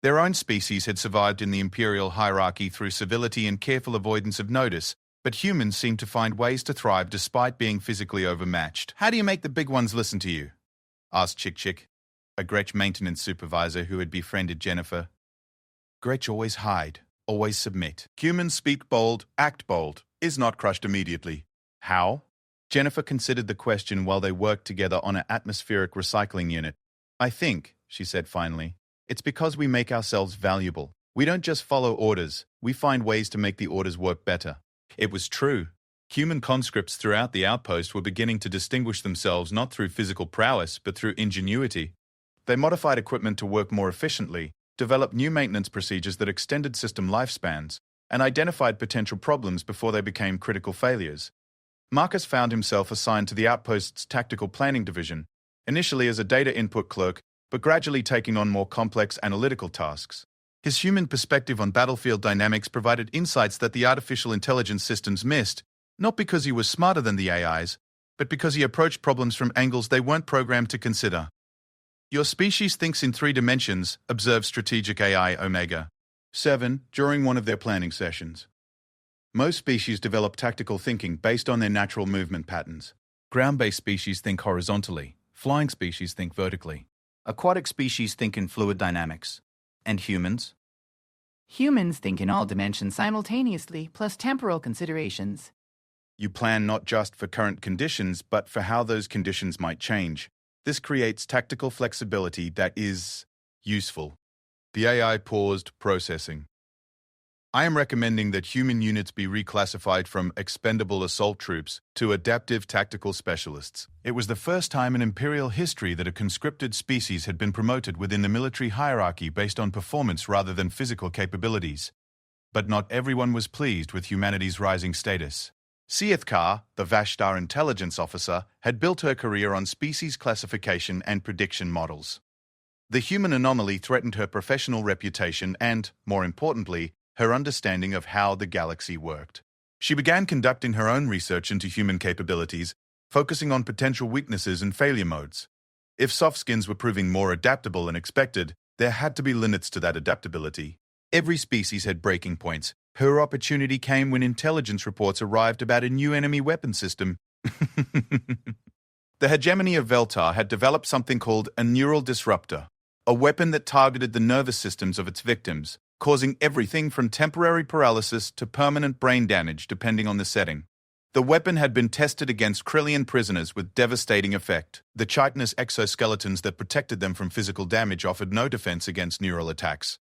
Their own species had survived in the imperial hierarchy through civility and careful avoidance of notice, but humans seemed to find ways to thrive despite being physically overmatched. "How do you make the big ones listen to you?" asked Chick, a Gretsch maintenance supervisor who had befriended Jennifer. "Gretsch always hide, always submit. Humans speak bold, act bold, is not crushed immediately." "How?" Jennifer considered the question while they worked together on an atmospheric recycling unit. "I think," she said finally, "it's because we make ourselves valuable. We don't just follow orders, we find ways to make the orders work better." It was true. Human conscripts throughout the outpost were beginning to distinguish themselves not through physical prowess, but through ingenuity. They modified equipment to work more efficiently, developed new maintenance procedures that extended system lifespans, and identified potential problems before they became critical failures. Marcus found himself assigned to the outpost's tactical planning division, initially as a data input clerk, but gradually taking on more complex analytical tasks. His human perspective on battlefield dynamics provided insights that the artificial intelligence systems missed, not because he was smarter than the AIs, but because he approached problems from angles they weren't programmed to consider. "Your species thinks in 3 dimensions," observed strategic AI Omega 7 during one of their planning sessions. "Most species develop tactical thinking based on their natural movement patterns. Ground-based species think horizontally, flying species think vertically. Aquatic species think in fluid dynamics. And humans?" Humans think in all dimensions simultaneously, plus temporal considerations. "You plan not just for current conditions, but for how those conditions might change. This creates tactical flexibility that is useful." The AI paused, processing. "I am recommending that human units be reclassified from expendable assault troops to adaptive tactical specialists." It was the first time in Imperial history that a conscripted species had been promoted within the military hierarchy based on performance rather than physical capabilities. But not everyone was pleased with humanity's rising status. Siethkar, the Vashtar intelligence officer, had built her career on species classification and prediction models. The human anomaly threatened her professional reputation and, more importantly, her understanding of how the galaxy worked. She began conducting her own research into human capabilities, focusing on potential weaknesses and failure modes. If soft skins were proving more adaptable than expected, there had to be limits to that adaptability. Every species had breaking points. Her opportunity came when intelligence reports arrived about a new enemy weapon system. The hegemony of Veltar had developed something called a neural disruptor, a weapon that targeted the nervous systems of its victims, causing everything from temporary paralysis to permanent brain damage depending on the setting. The weapon had been tested against Krillian prisoners with devastating effect. The chitinous exoskeletons that protected them from physical damage offered no defense against neural attacks.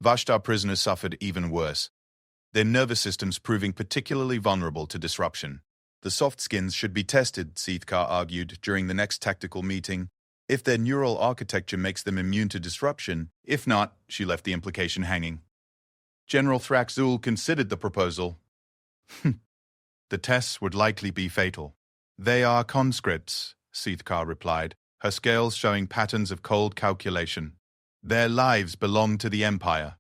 Vashtar prisoners suffered even worse. their nervous systems proving particularly vulnerable to disruption. The soft skins should be tested, Seethkar argued during the next tactical meeting. If their neural architecture makes them immune to disruption, if not, she left the implication hanging. General Thraxul considered the proposal. The tests would likely be fatal. They are conscripts, Seethkar replied, her scales showing patterns of cold calculation. Their lives belong to the Empire.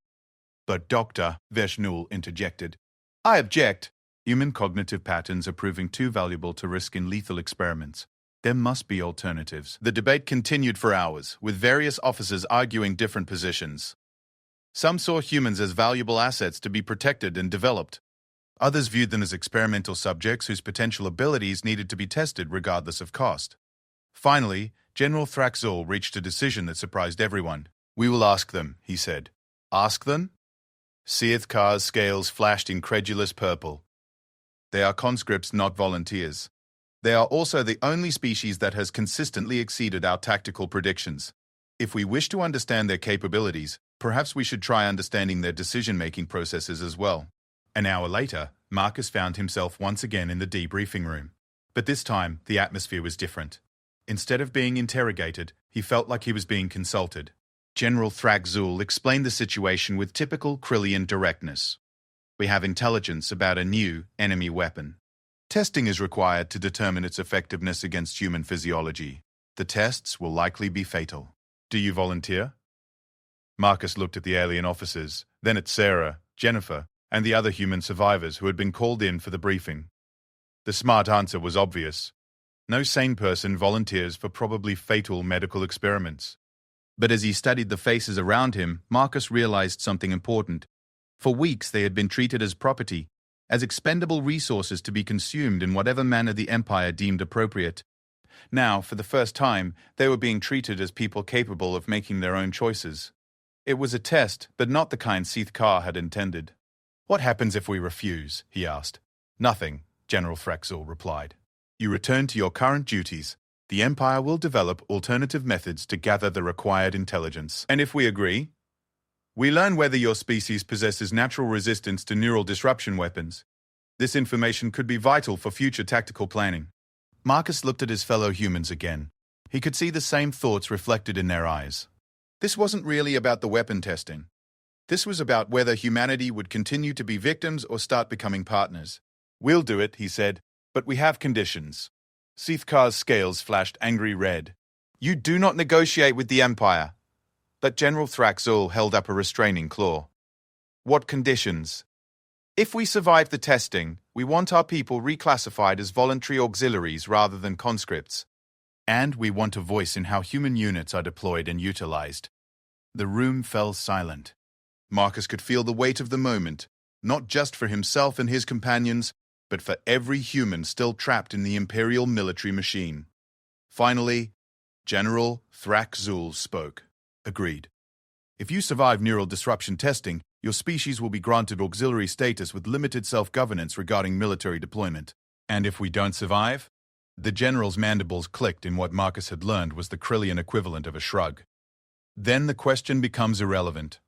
But Dr. Veshnul interjected. I object. Human cognitive patterns are proving too valuable to risk in lethal experiments. There must be alternatives. The debate continued for hours, with various officers arguing different positions. Some saw humans as valuable assets to be protected and developed. Others viewed them as experimental subjects whose potential abilities needed to be tested regardless of cost. Finally, General Thraxul reached a decision that surprised everyone. We will ask them, he said. Ask them? Seethkar's scales flashed incredulous purple. They are conscripts, not volunteers. They are also the only species that has consistently exceeded our tactical predictions. If we wish to understand their capabilities, perhaps we should try understanding their decision-making processes as well. An hour later, Marcus found himself once again in the debriefing room. But this time, the atmosphere was different. Instead of being interrogated, he felt like he was being consulted. General Thraxul explained the situation with typical Krillian directness. We have intelligence about a new enemy weapon. Testing is required to determine its effectiveness against human physiology. The tests will likely be fatal. Do you volunteer? Marcus looked at the alien officers, then at Sarah, Jennifer, and the other human survivors who had been called in for the briefing. The smart answer was obvious. No sane person volunteers for probably fatal medical experiments. But as he studied the faces around him, Marcus realized something important. For weeks they had been treated as property, as expendable resources to be consumed in whatever manner the Empire deemed appropriate. Now, for the first time, they were being treated as people capable of making their own choices. It was a test, but not the kind Seethkar had intended. What happens if we refuse? He asked. Nothing, General Thraxul replied. You return to your current duties. The Empire will develop alternative methods to gather the required intelligence. And if we agree, we learn whether your species possesses natural resistance to neural disruption weapons. This information could be vital for future tactical planning. Marcus looked at his fellow humans again. He could see the same thoughts reflected in their eyes. This wasn't really about the weapon testing. This was about whether humanity would continue to be victims or start becoming partners. We'll do it, he said, but we have conditions. Seethkar's scales flashed angry red. You do not negotiate with the Empire. But General Thraxul held up a restraining claw. What conditions? If we survive the testing, we want our people reclassified as voluntary auxiliaries rather than conscripts. And we want a voice in how human units are deployed and utilized. The room fell silent. Marcus could feel the weight of the moment, not just for himself and his companions, but for every human still trapped in the Imperial military machine. Finally, General Thraxul spoke. Agreed. If you survive neural disruption testing, your species will be granted auxiliary status with limited self-governance regarding military deployment. And if we don't survive? The general's mandibles clicked in what Marcus had learned was the Krillian equivalent of a shrug. Then the question becomes irrelevant.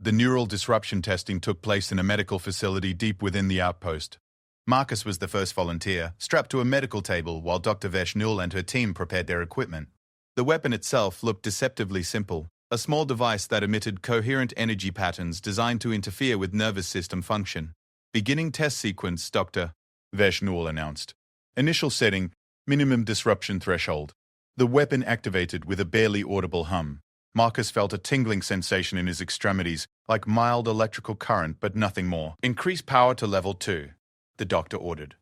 The neural disruption testing took place in a medical facility deep within the outpost. Marcus was the first volunteer, strapped to a medical table while Dr. Veshnul and her team prepared their equipment. The weapon itself looked deceptively simple, a small device that emitted coherent energy patterns designed to interfere with nervous system function. Beginning test sequence, Dr. Veshnul announced. Initial setting, minimum disruption threshold. The weapon activated with a barely audible hum. Marcus felt a tingling sensation in his extremities, like mild electrical current, but nothing more. Increase power to level 2, the doctor ordered.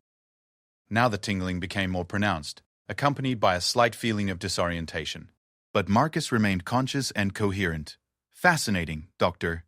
Now the tingling became more pronounced, accompanied by a slight feeling of disorientation. But Marcus remained conscious and coherent. Fascinating, Doctor.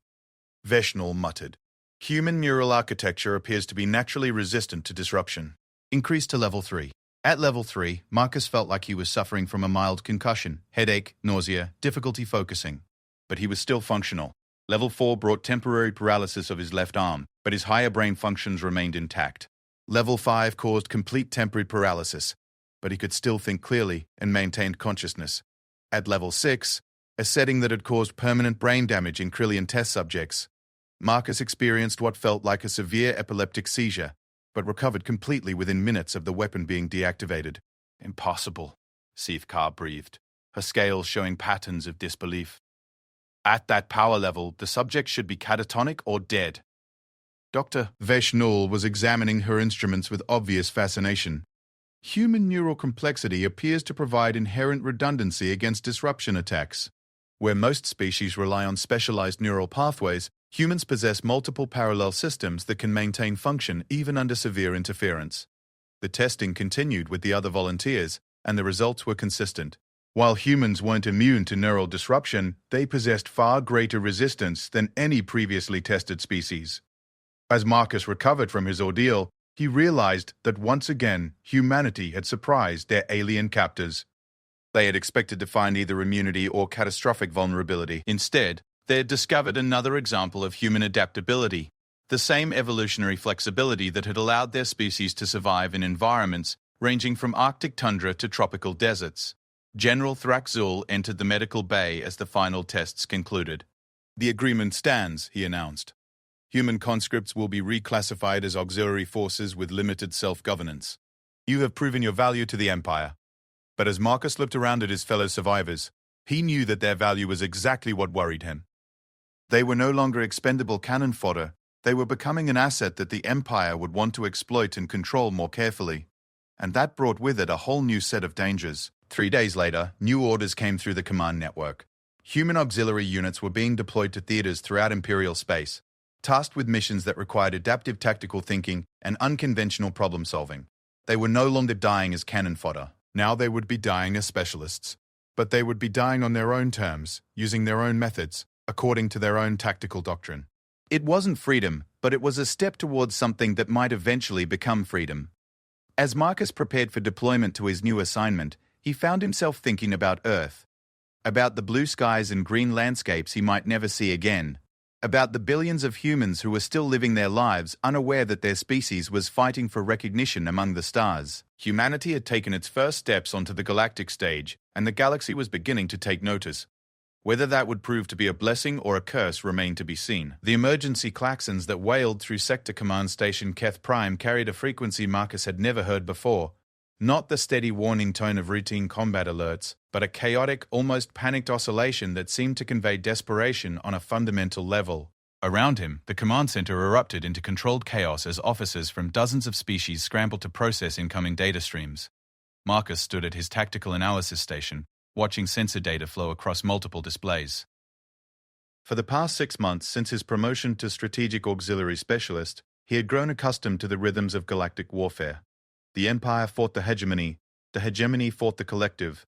Veshnul muttered. Human neural architecture appears to be naturally resistant to disruption. Increased to level 3. At level 3, Marcus felt like he was suffering from a mild concussion, headache, nausea, difficulty focusing. But he was still functional. Level 4 brought temporary paralysis of his left arm, but his higher brain functions remained intact. Level 5 caused complete temporary paralysis, but he could still think clearly and maintained consciousness. At level 6, a setting that had caused permanent brain damage in Krillian test subjects, Marcus experienced what felt like a severe epileptic seizure, but recovered completely within minutes of the weapon being deactivated. Impossible, Sivkar breathed, her scales showing patterns of disbelief. At that power level, the subject should be catatonic or dead. Dr. Veshnul was examining her instruments with obvious fascination. Human neural complexity appears to provide inherent redundancy against disruption attacks. Where most species rely on specialized neural pathways, humans possess multiple parallel systems that can maintain function even under severe interference. The testing continued with the other volunteers, and the results were consistent. While humans weren't immune to neural disruption, they possessed far greater resistance than any previously tested species. As Marcus recovered from his ordeal, he realized that once again humanity had surprised their alien captors. They had expected to find either immunity or catastrophic vulnerability. Instead, they had discovered another example of human adaptability, the same evolutionary flexibility that had allowed their species to survive in environments ranging from Arctic tundra to tropical deserts. General Thraxul entered the medical bay as the final tests concluded. "The agreement stands," he announced. "Human conscripts will be reclassified as auxiliary forces with limited self-governance. You have proven your value to the Empire." But as Marcus looked around at his fellow survivors, he knew that their value was exactly what worried him. They were no longer expendable cannon fodder. They were becoming an asset that the Empire would want to exploit and control more carefully. And that brought with it a whole new set of dangers. 3 days later, new orders came through the command network. Human auxiliary units were being deployed to theaters throughout Imperial space, tasked with missions that required adaptive tactical thinking and unconventional problem-solving. They were no longer dying as cannon fodder. Now they would be dying as specialists. But they would be dying on their own terms, using their own methods, according to their own tactical doctrine. It wasn't freedom, but it was a step towards something that might eventually become freedom. As Marcus prepared for deployment to his new assignment, he found himself thinking about Earth, about the blue skies and green landscapes he might never see again, about the billions of humans who were still living their lives unaware that their species was fighting for recognition among the stars. Humanity had taken its first steps onto the galactic stage, and the galaxy was beginning to take notice. Whether that would prove to be a blessing or a curse remained to be seen. The emergency klaxons that wailed through Sector Command Station Keth Prime carried a frequency Marcus had never heard before. Not the steady warning tone of routine combat alerts, but a chaotic, almost panicked oscillation that seemed to convey desperation on a fundamental level. Around him, the command center erupted into controlled chaos as officers from dozens of species scrambled to process incoming data streams. Marcus stood at his tactical analysis station, watching sensor data flow across multiple displays. For the past 6 months since his promotion to Strategic Auxiliary Specialist, he had grown accustomed to the rhythms of galactic warfare. The Empire fought the hegemony fought the collective,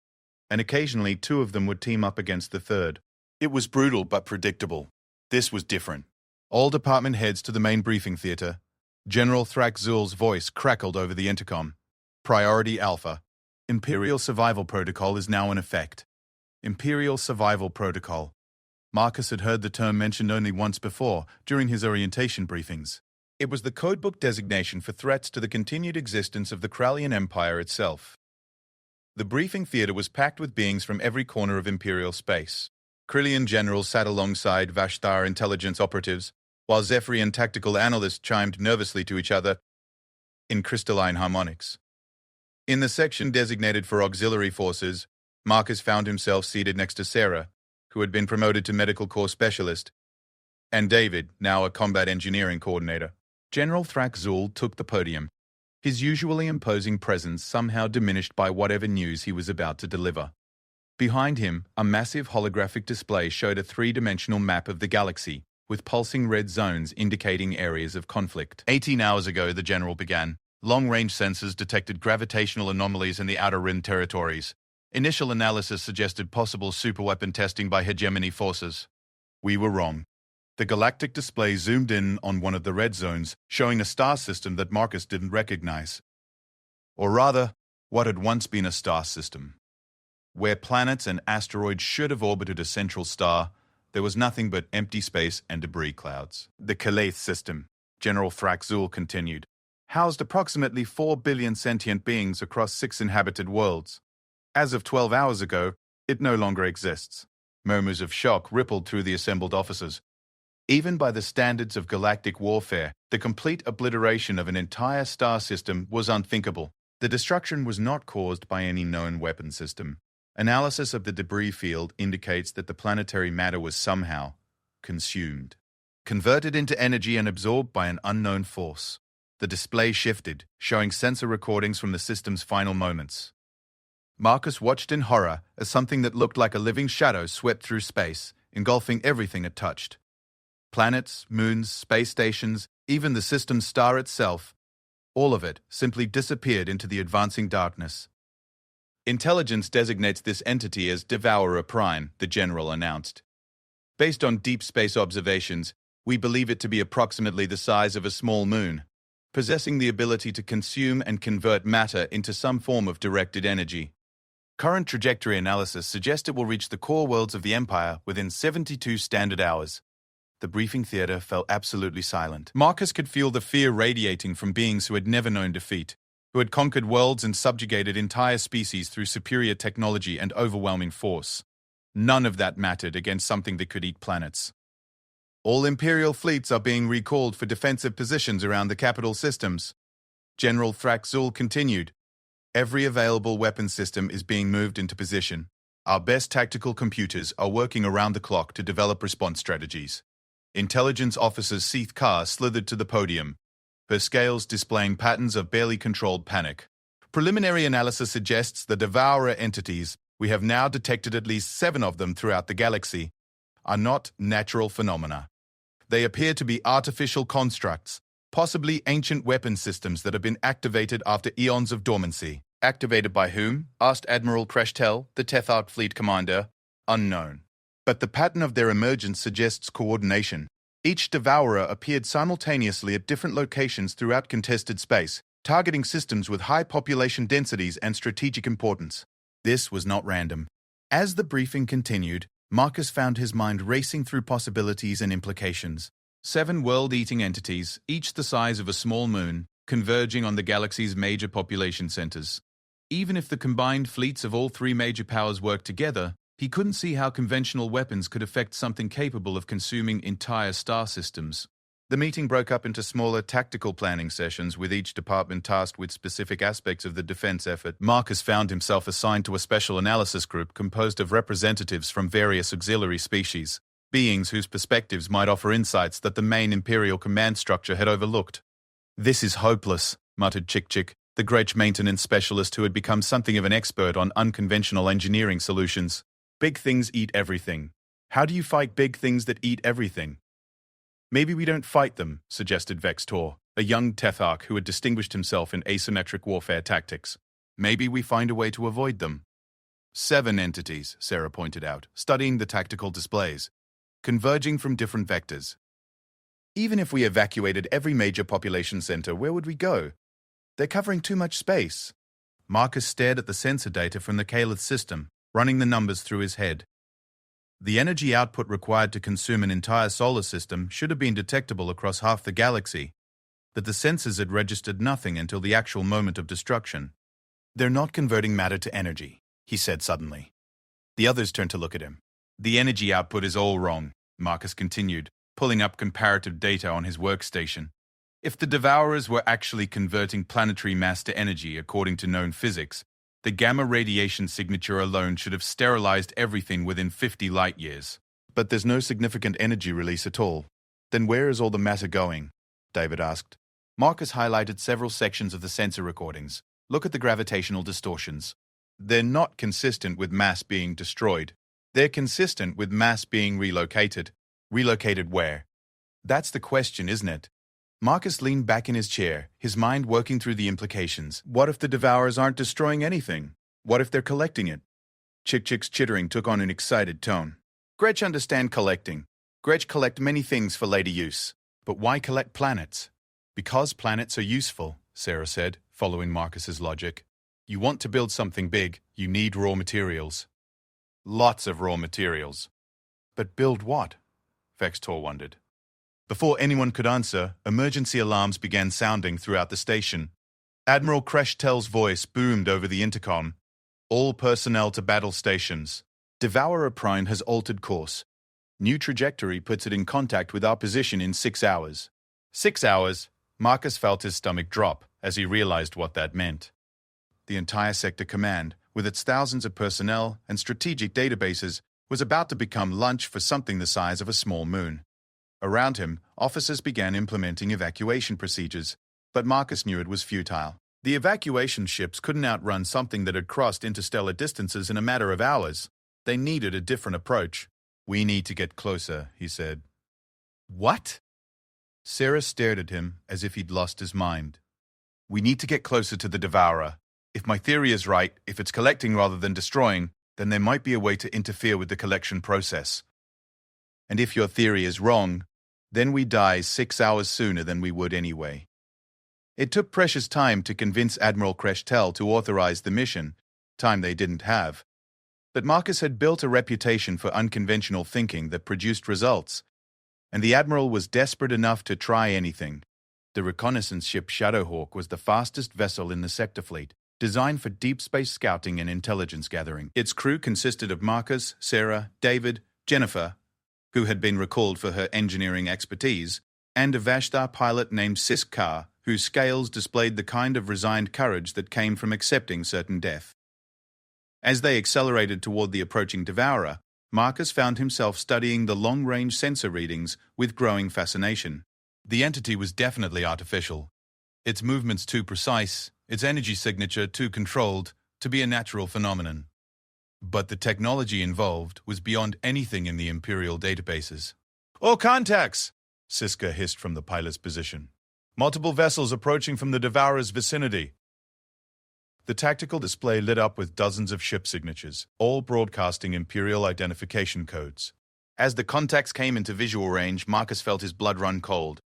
and occasionally 2 of them would team up against the third. It was brutal but predictable. This was different. All department heads to the main briefing theater. General Thraxul's voice crackled over the intercom. Priority Alpha. Imperial Survival Protocol is now in effect. Imperial Survival Protocol. Marcus had heard the term mentioned only once before, during his orientation briefings. It was the codebook designation for threats to the continued existence of the Krallian Empire itself. The briefing theater was packed with beings from every corner of Imperial space. Krallian generals sat alongside Vashtar intelligence operatives, while Zephyrian tactical analysts chimed nervously to each other in crystalline harmonics. In the section designated for auxiliary forces, Marcus found himself seated next to Sarah, who had been promoted to Medical Corps Specialist, and David, now a combat engineering coordinator. General Thraxul took the podium, his usually imposing presence somehow diminished by whatever news he was about to deliver. Behind him, a massive holographic display showed a 3-dimensional map of the galaxy, with pulsing red zones indicating areas of conflict. 18 hours ago, the general began. Long-range sensors detected gravitational anomalies in the Outer Rim territories. Initial analysis suggested possible superweapon testing by hegemony forces. We were wrong. The galactic display zoomed in on one of the red zones, showing a star system that Marcus didn't recognize. Or rather, what had once been a star system. Where planets and asteroids should have orbited a central star, there was nothing but empty space and debris clouds. The Kalaith system, General Thraxul continued, housed approximately 4 billion sentient beings across 6 inhabited worlds. As of 12 hours ago, it no longer exists. Murmurs of shock rippled through the assembled officers. Even by the standards of galactic warfare, the complete obliteration of an entire star system was unthinkable. The destruction was not caused by any known weapon system. Analysis of the debris field indicates that the planetary matter was somehow consumed, converted into energy and absorbed by an unknown force. The display shifted, showing sensor recordings from the system's final moments. Marcus watched in horror as something that looked like a living shadow swept through space, engulfing everything it touched. Planets, moons, space stations, even the system's star itself, all of it simply disappeared into the advancing darkness. Intelligence designates this entity as Devourer Prime, the general announced. Based on deep space observations, we believe it to be approximately the size of a small moon, possessing the ability to consume and convert matter into some form of directed energy. Current trajectory analysis suggests it will reach the core worlds of the Empire within 72 standard hours. The briefing theater fell absolutely silent. Marcus could feel the fear radiating from beings who had never known defeat, who had conquered worlds and subjugated entire species through superior technology and overwhelming force. None of that mattered against something that could eat planets. All Imperial fleets are being recalled for defensive positions around the capital systems. General Thraxul continued. Every available weapon system is being moved into position. Our best tactical computers are working around the clock to develop response strategies. Intelligence Officer Seath Carr slithered to the podium, her scales displaying patterns of barely controlled panic. Preliminary analysis suggests the Devourer entities, we have now detected at least 7 of them throughout the galaxy, are not natural phenomena. They appear to be artificial constructs, possibly ancient weapon systems that have been activated after eons of dormancy. Activated by whom? Asked Admiral Kreshtel, the Tethart fleet commander. Unknown. But the pattern of their emergence suggests coordination. Each Devourer appeared simultaneously at different locations throughout contested space, targeting systems with high population densities and strategic importance. This was not random. As the briefing continued, Marcus found his mind racing through possibilities and implications. 7 world-eating entities, each the size of a small moon, converging on the galaxy's major population centers. Even if the combined fleets of all 3 major powers worked together, he couldn't see how conventional weapons could affect something capable of consuming entire star systems. The meeting broke up into smaller tactical planning sessions, with each department tasked with specific aspects of the defense effort. Marcus found himself assigned to a special analysis group composed of representatives from various auxiliary species, beings whose perspectives might offer insights that the main Imperial command structure had overlooked. "This is hopeless," muttered Chick, the Gretsch maintenance specialist who had become something of an expert on unconventional engineering solutions. Big things eat everything. How do you fight big things that eat everything? "Maybe we don't fight them," suggested Vex Tor, a young Tetharch who had distinguished himself in asymmetric warfare tactics. "Maybe we find a way to avoid them." 7 entities, Sarah pointed out, studying the tactical displays, converging from different vectors. "Even if we evacuated every major population center, where would we go? They're covering too much space." Marcus stared at the sensor data from the Kalith system, running the numbers through his head. The energy output required to consume an entire solar system should have been detectable across half the galaxy, but the sensors had registered nothing until the actual moment of destruction. "They're not converting matter to energy," he said suddenly. The others turned to look at him. "The energy output is all wrong," Marcus continued, pulling up comparative data on his workstation. "If the Devourers were actually converting planetary mass to energy according to known physics, the gamma radiation signature alone should have sterilized everything within 50 light years. But there's no significant energy release at all. Then where is all the matter going?" David asked. Marcus highlighted several sections of the sensor recordings. "Look at the gravitational distortions. They're not consistent with mass being destroyed. They're consistent with mass being relocated. Relocated where? That's the question, isn't it?" Marcus leaned back in his chair, his mind working through the implications. What if the Devourers aren't destroying anything? What if they're collecting it? Chick's chittering took on an excited tone. "Gretsch understand collecting. Gretsch collect many things for later use. But why collect planets?" "Because planets are useful," Sarah said, following Marcus's logic. "You want to build something big, you need raw materials." "Lots of raw materials." "But build what?" Vex Tor wondered. Before anyone could answer, emergency alarms began sounding throughout the station. Admiral Kreshtel's voice boomed over the intercom. "All personnel to battle stations. Devourer Prime has altered course. New trajectory puts it in contact with our position in 6 hours. 6 hours? Marcus felt his stomach drop as he realized what that meant. The entire Sector Command, with its thousands of personnel and strategic databases, was about to become lunch for something the size of a small moon. Around him, officers began implementing evacuation procedures, but Marcus knew it was futile. The evacuation ships couldn't outrun something that had crossed interstellar distances in a matter of hours. They needed a different approach. "We need to get closer," he said. "What?" Sarah stared at him as if he'd lost his mind. "We need to get closer to the Devourer. If my theory is right, if it's collecting rather than destroying, then there might be a way to interfere with the collection process. And if your theory is wrong, then we die 6 hours sooner than we would anyway." It took precious time to convince Admiral Kreshtel to authorize the mission, time they didn't have. But Marcus had built a reputation for unconventional thinking that produced results, and the Admiral was desperate enough to try anything. The reconnaissance ship Shadowhawk was the fastest vessel in the sector fleet, designed for deep space scouting and intelligence gathering. Its crew consisted of Marcus, Sarah, David, Jennifer, who had been recalled for her engineering expertise, and a Vashtar pilot named Siskar, whose scales displayed the kind of resigned courage that came from accepting certain death. As they accelerated toward the approaching Devourer, Marcus found himself studying the long-range sensor readings with growing fascination. The entity was definitely artificial. Its movements too precise, its energy signature too controlled to be a natural phenomenon. But the technology involved was beyond anything in the Imperial databases. "All contacts!" Siska hissed from the pilot's position. "Multiple vessels approaching from the Devourer's vicinity." The tactical display lit up with dozens of ship signatures, all broadcasting Imperial identification codes. As the contacts came into visual range, Marcus felt his blood run cold.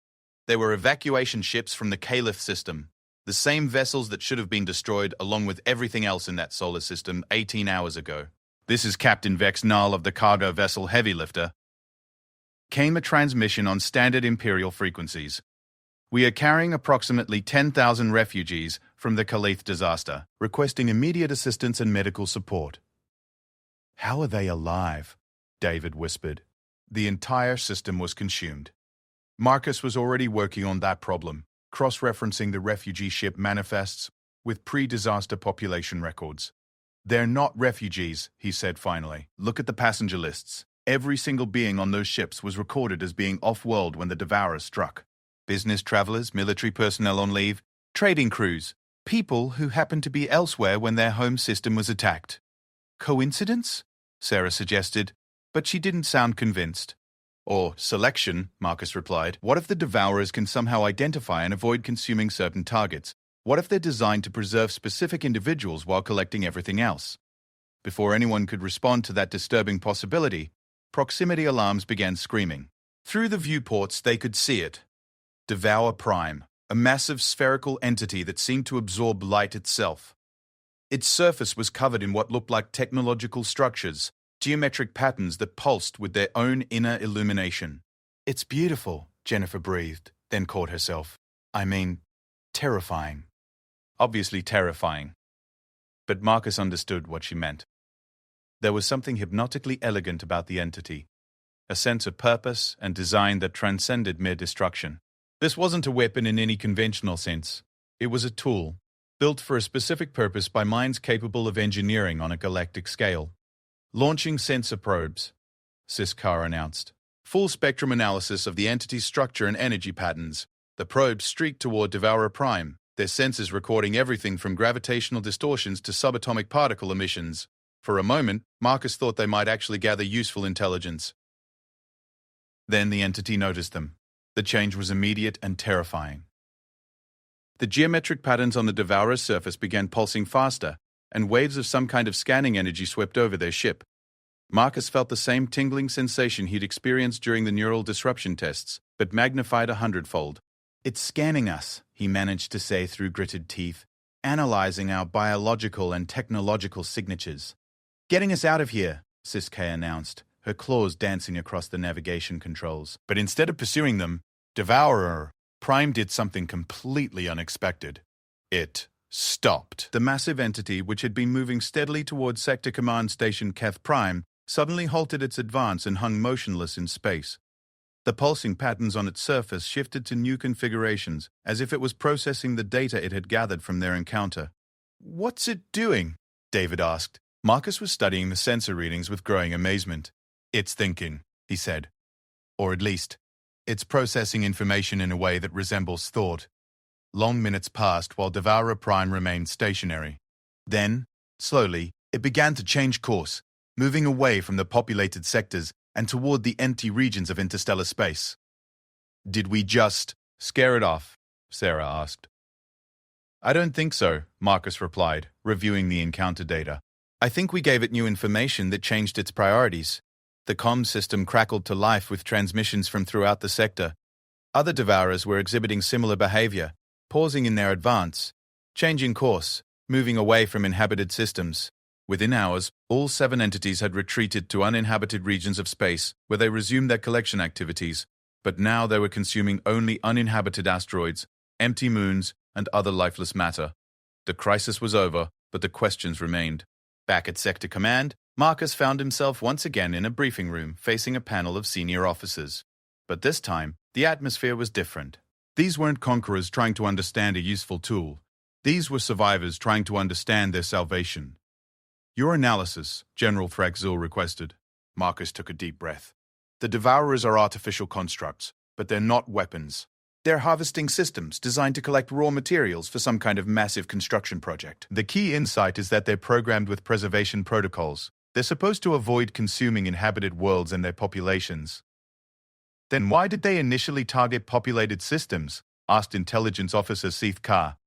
They were evacuation ships from the Caliph system, the same vessels that should have been destroyed along with everything else in that solar system 18 hours ago. "This is Captain Vex Null of the cargo vessel Heavy Lifter," came a transmission on standard Imperial frequencies. "We are carrying approximately 10,000 refugees from the Caliph disaster, requesting immediate assistance and medical support." "How are they alive?" David whispered. The entire system was consumed. Marcus was already working on that problem, cross-referencing the refugee ship manifests with pre-disaster population records. "They're not refugees," he said finally. "Look at the passenger lists. Every single being on those ships was recorded as being off-world when the Devourer struck. Business travelers, military personnel on leave, trading crews, people who happened to be elsewhere when their home system was attacked." "Coincidence?" Sarah suggested, but she didn't sound convinced. "Or selection," Marcus replied. "What if the Devourers can somehow identify and avoid consuming certain targets? What if they're designed to preserve specific individuals while collecting everything else?" Before anyone could respond to that disturbing possibility, proximity alarms began screaming. Through the viewports, they could see it. Devour Prime, a massive spherical entity that seemed to absorb light itself. Its surface was covered in what looked like technological structures, geometric patterns that pulsed with their own inner illumination. "It's beautiful," Jennifer breathed, then caught herself. "I mean, terrifying." Obviously terrifying. But Marcus understood what she meant. There was something hypnotically elegant about the entity, a sense of purpose and design that transcended mere destruction. This wasn't a weapon in any conventional sense. It was a tool, built for a specific purpose by minds capable of engineering on a galactic scale. "Launching sensor probes," Siskar announced. "Full spectrum analysis of the entity's structure and energy patterns. The probes streaked toward Devourer Prime, their sensors recording everything from gravitational distortions to subatomic particle emissions. For a moment, Marcus thought they might actually gather useful intelligence. Then the entity noticed them. The change was immediate and terrifying. The geometric patterns on the Devourer's surface began pulsing faster, and waves of some kind of scanning energy swept over their ship. Marcus felt the same tingling sensation he'd experienced during the neural disruption tests, but magnified 100-fold. "It's scanning us," he managed to say through gritted teeth, "analyzing our biological and technological signatures." "Getting us out of here," Siskay announced, her claws dancing across the navigation controls. But instead of pursuing them, Devourer Prime did something completely unexpected. It stopped. The massive entity, which had been moving steadily towards Sector Command Station Keth Prime, suddenly halted its advance and hung motionless in space. The pulsing patterns on its surface shifted to new configurations, as if it was processing the data it had gathered from their encounter. "What's it doing?" David asked. Marcus was studying the sensor readings with growing amazement. "It's thinking," he said. "Or at least, it's processing information in a way that resembles thought." Long minutes passed while Devourer Prime remained stationary. Then, slowly, it began to change course, moving away from the populated sectors and toward the empty regions of interstellar space. "Did we just scare it off?" Sarah asked. "I don't think so," Marcus replied, reviewing the encounter data. "I think we gave it new information that changed its priorities. The comm system crackled to life with transmissions from throughout the sector. Other Devourers were exhibiting similar behavior, pausing in their advance, changing course, moving away from inhabited systems. Within hours, all 7 entities had retreated to uninhabited regions of space where they resumed their collection activities, but now they were consuming only uninhabited asteroids, empty moons, and other lifeless matter. The crisis was over, but the questions remained. Back at Sector Command, Marcus found himself once again in a briefing room facing a panel of senior officers. But this time, the atmosphere was different. These weren't conquerors trying to understand a useful tool. These were survivors trying to understand their salvation. "Your analysis," General Thraxul requested. Marcus took a deep breath. "The Devourers are artificial constructs, but they're not weapons. They're harvesting systems designed to collect raw materials for some kind of massive construction project. The key insight is that they're programmed with preservation protocols. They're supposed to avoid consuming inhabited worlds and their populations." "Then why did they initially target populated systems?" asked Intelligence Officer Seath Carr.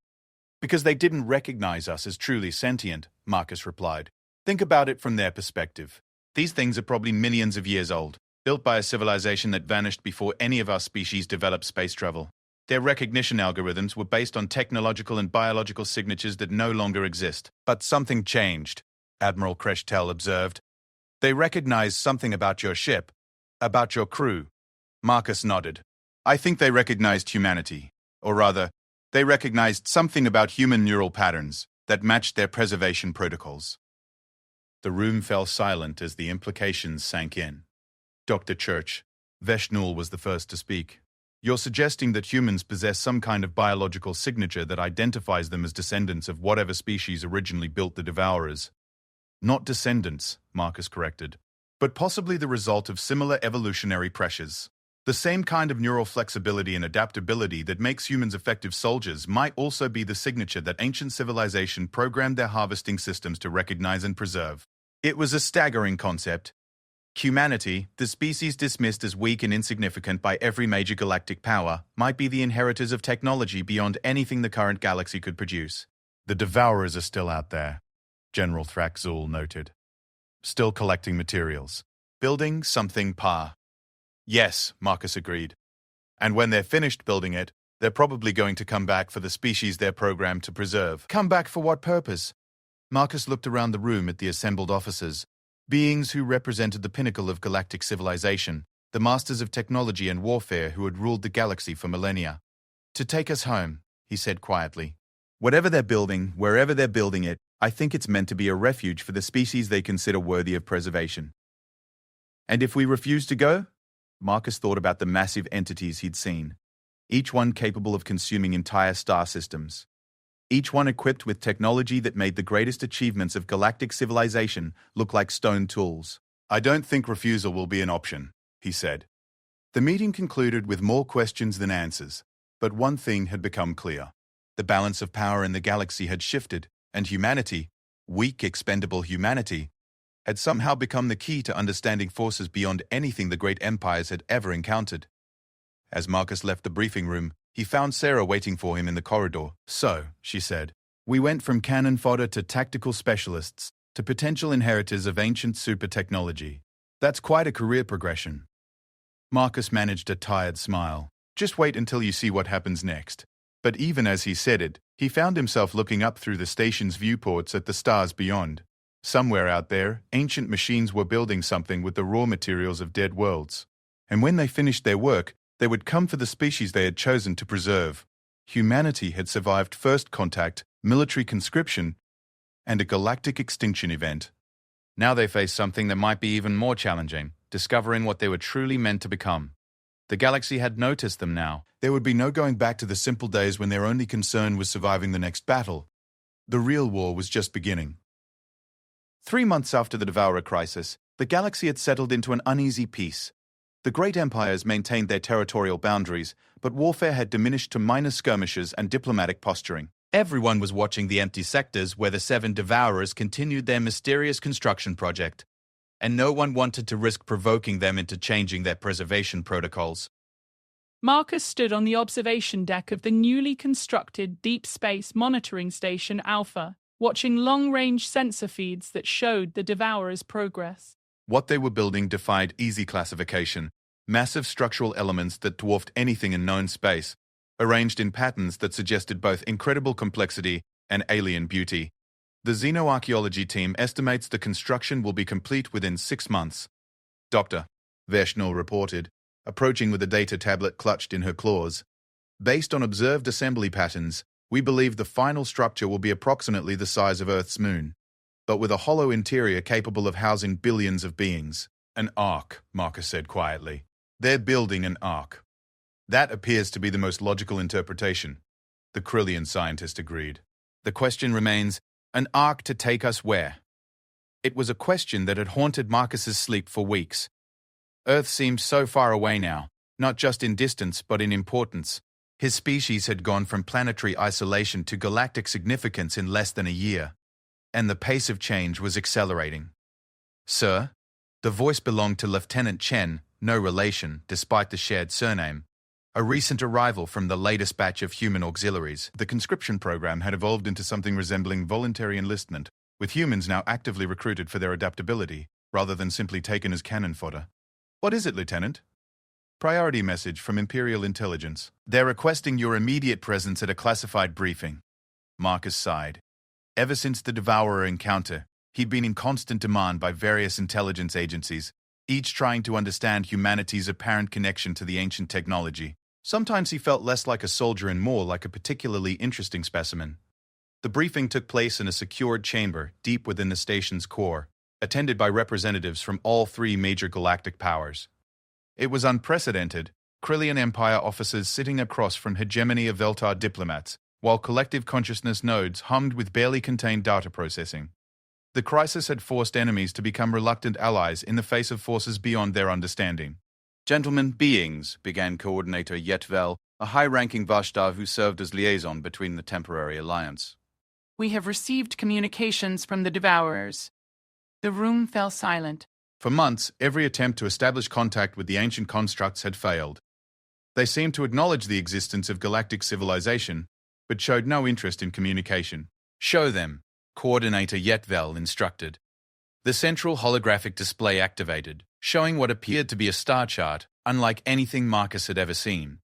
"Because they didn't recognize us as truly sentient," Marcus replied. "Think about it from their perspective. These things are probably millions of years old, built by a civilization that vanished before any of our species developed space travel. Their recognition algorithms were based on technological and biological signatures that no longer exist. But something changed," Admiral Kreshtel observed. "They recognized something about your ship, about your crew." Marcus nodded. "I think they recognized humanity. Or rather, they recognized something about human neural patterns that matched their preservation protocols." The room fell silent as the implications sank in. "Dr. Church," Veshnul was the first to speak, "you're suggesting that humans possess some kind of biological signature that identifies them as descendants of whatever species originally built the Devourers." "Not descendants," Marcus corrected, "but possibly the result of similar evolutionary pressures. The same kind of neural flexibility and adaptability that makes humans effective soldiers might also be the signature that ancient civilization programmed their harvesting systems to recognize and preserve." It was a staggering concept. Humanity, the species dismissed as weak and insignificant by every major galactic power, might be the inheritors of technology beyond anything the current galaxy could produce. "The Devourers are still out there," General Thraxul noted. "Still collecting materials. Building something par." "Yes," Marcus agreed. "And when they're finished building it, they're probably going to come back for the species they're programmed to preserve." "Come back for what purpose?" Marcus looked around the room at the assembled officers, beings who represented the pinnacle of galactic civilization, the masters of technology and warfare who had ruled the galaxy for millennia. "To take us home," he said quietly. "Whatever they're building, wherever they're building it, I think it's meant to be a refuge for the species they consider worthy of preservation." "And if we refuse to go?" Marcus thought about the massive entities he'd seen, each one capable of consuming entire star systems, each one equipped with technology that made the greatest achievements of galactic civilization look like stone tools. "I don't think refusal will be an option," he said. The meeting concluded with more questions than answers, but one thing had become clear. The balance of power in the galaxy had shifted, and humanity, weak, expendable humanity, had somehow become the key to understanding forces beyond anything the great empires had ever encountered. As Marcus left the briefing room, he found Sarah waiting for him in the corridor. "So," she said, "we went from cannon fodder to tactical specialists, to potential inheritors of ancient super technology. That's quite a career progression." Marcus managed a tired smile. "Just wait until you see what happens next." But even as he said it, he found himself looking up through the station's viewports at the stars beyond. Somewhere out there, ancient machines were building something with the raw materials of dead worlds. And when they finished their work, they would come for the species they had chosen to preserve. Humanity had survived first contact, military conscription, and a galactic extinction event. Now they faced something that might be even more challenging, discovering what they were truly meant to become. The galaxy had noticed them now. There would be no going back to the simple days when their only concern was surviving the next battle. The real war was just beginning. 3 months after the Devourer crisis, the galaxy had settled into an uneasy peace. The great empires maintained their territorial boundaries, but warfare had diminished to minor skirmishes and diplomatic posturing. Everyone was watching the empty sectors where the 7 Devourers continued their mysterious construction project, and no one wanted to risk provoking them into changing their preservation protocols. Marcus stood on the observation deck of the newly constructed Deep Space Monitoring Station Alpha, watching long-range sensor feeds that showed the Devourer's progress. What they were building defied easy classification. Massive structural elements that dwarfed anything in known space, arranged in patterns that suggested both incredible complexity and alien beauty. The xenoarchaeology team estimates the construction will be complete within 6 months. Dr. Veshnal reported, approaching with a data tablet clutched in her claws. Based on observed assembly patterns, we believe the final structure will be approximately the size of Earth's moon, but with a hollow interior capable of housing billions of beings. An ark, Marcus said quietly. They're building an ark. That appears to be the most logical interpretation, the Krillian scientist agreed. The question remains, an ark to take us where? It was a question that had haunted Marcus's sleep for weeks. Earth seemed so far away now, not just in distance but in importance. His species had gone from planetary isolation to galactic significance in less than a year, and the pace of change was accelerating. Sir? The voice belonged to Lieutenant Chen, no relation, despite the shared surname. A recent arrival from the latest batch of human auxiliaries. The conscription program had evolved into something resembling voluntary enlistment, with humans now actively recruited for their adaptability, rather than simply taken as cannon fodder. What is it, Lieutenant? Priority message from Imperial Intelligence. They're requesting your immediate presence at a classified briefing. Marcus sighed. Ever since the Devourer encounter, he'd been in constant demand by various intelligence agencies, each trying to understand humanity's apparent connection to the ancient technology. Sometimes he felt less like a soldier and more like a particularly interesting specimen. The briefing took place in a secured chamber deep within the station's core, attended by representatives from all 3 major galactic powers. It was unprecedented, Krillian Empire officers sitting across from hegemony of Veltar diplomats, while collective consciousness nodes hummed with barely contained data processing. The crisis had forced enemies to become reluctant allies in the face of forces beyond their understanding. Gentlemen, beings, began Coordinator Yetvel, a high-ranking Vashtar who served as liaison between the temporary alliance. We have received communications from the Devourers. The room fell silent. For months, every attempt to establish contact with the ancient constructs had failed. They seemed to acknowledge the existence of galactic civilization, but showed no interest in communication. Show them, Coordinator Yetvel instructed. The central holographic display activated, showing what appeared to be a star chart, unlike anything Marcus had ever seen.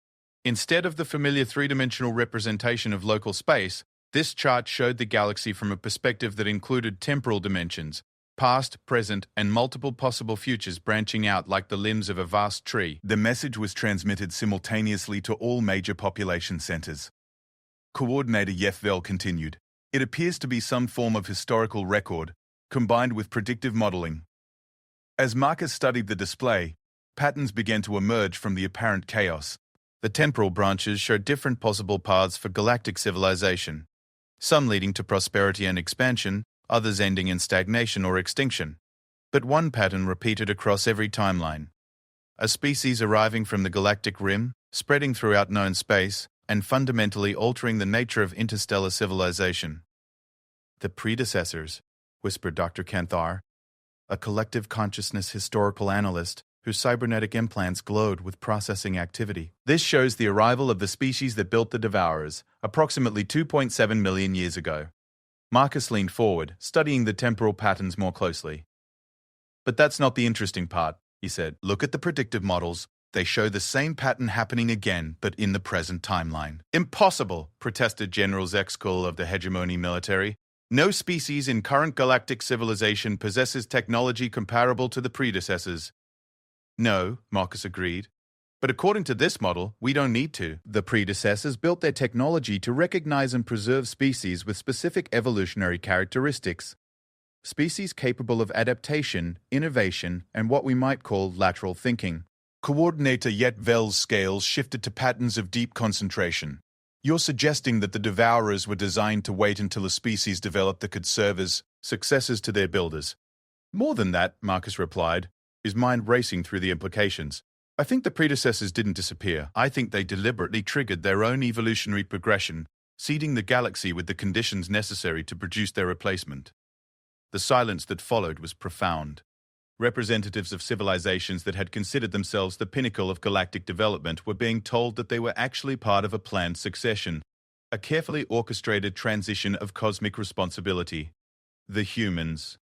Instead of the familiar 3-dimensional representation of local space, this chart showed the galaxy from a perspective that included temporal dimensions, past, present, and multiple possible futures branching out like the limbs of a vast tree. The message was transmitted simultaneously to all major population centers. Coordinator Yetvel continued. It appears to be some form of historical record, combined with predictive modeling. As Marcus studied the display, patterns began to emerge from the apparent chaos. The temporal branches showed different possible paths for galactic civilization, some leading to prosperity and expansion, others ending in stagnation or extinction. But one pattern repeated across every timeline. A species arriving from the galactic rim, spreading throughout known space, and fundamentally altering the nature of interstellar civilization. The predecessors, whispered Dr. Kanthar, a collective consciousness historical analyst whose cybernetic implants glowed with processing activity. This shows the arrival of the species that built the Devourers, approximately 2.7 million years ago. Marcus leaned forward, studying the temporal patterns more closely. But that's not the interesting part, he said. Look at the predictive models. They show the same pattern happening again, but in the present timeline. Impossible, protested General Zexkul of the hegemony military. No species in current galactic civilization possesses technology comparable to the predecessors. No, Marcus agreed. But according to this model, we don't need to. The predecessors built their technology to recognize and preserve species with specific evolutionary characteristics. Species capable of adaptation, innovation, and what we might call lateral thinking. Coordinator Yetvell's scales shifted to patterns of deep concentration. You're suggesting that the Devourers were designed to wait until a species developed that could serve as successors to their builders. More than that, Marcus replied, his mind racing through the implications. I think the predecessors didn't disappear. I think they deliberately triggered their own evolutionary progression, seeding the galaxy with the conditions necessary to produce their replacement. The silence that followed was profound. Representatives of civilizations that had considered themselves the pinnacle of galactic development were being told that they were actually part of a planned succession, a carefully orchestrated transition of cosmic responsibility. The humans.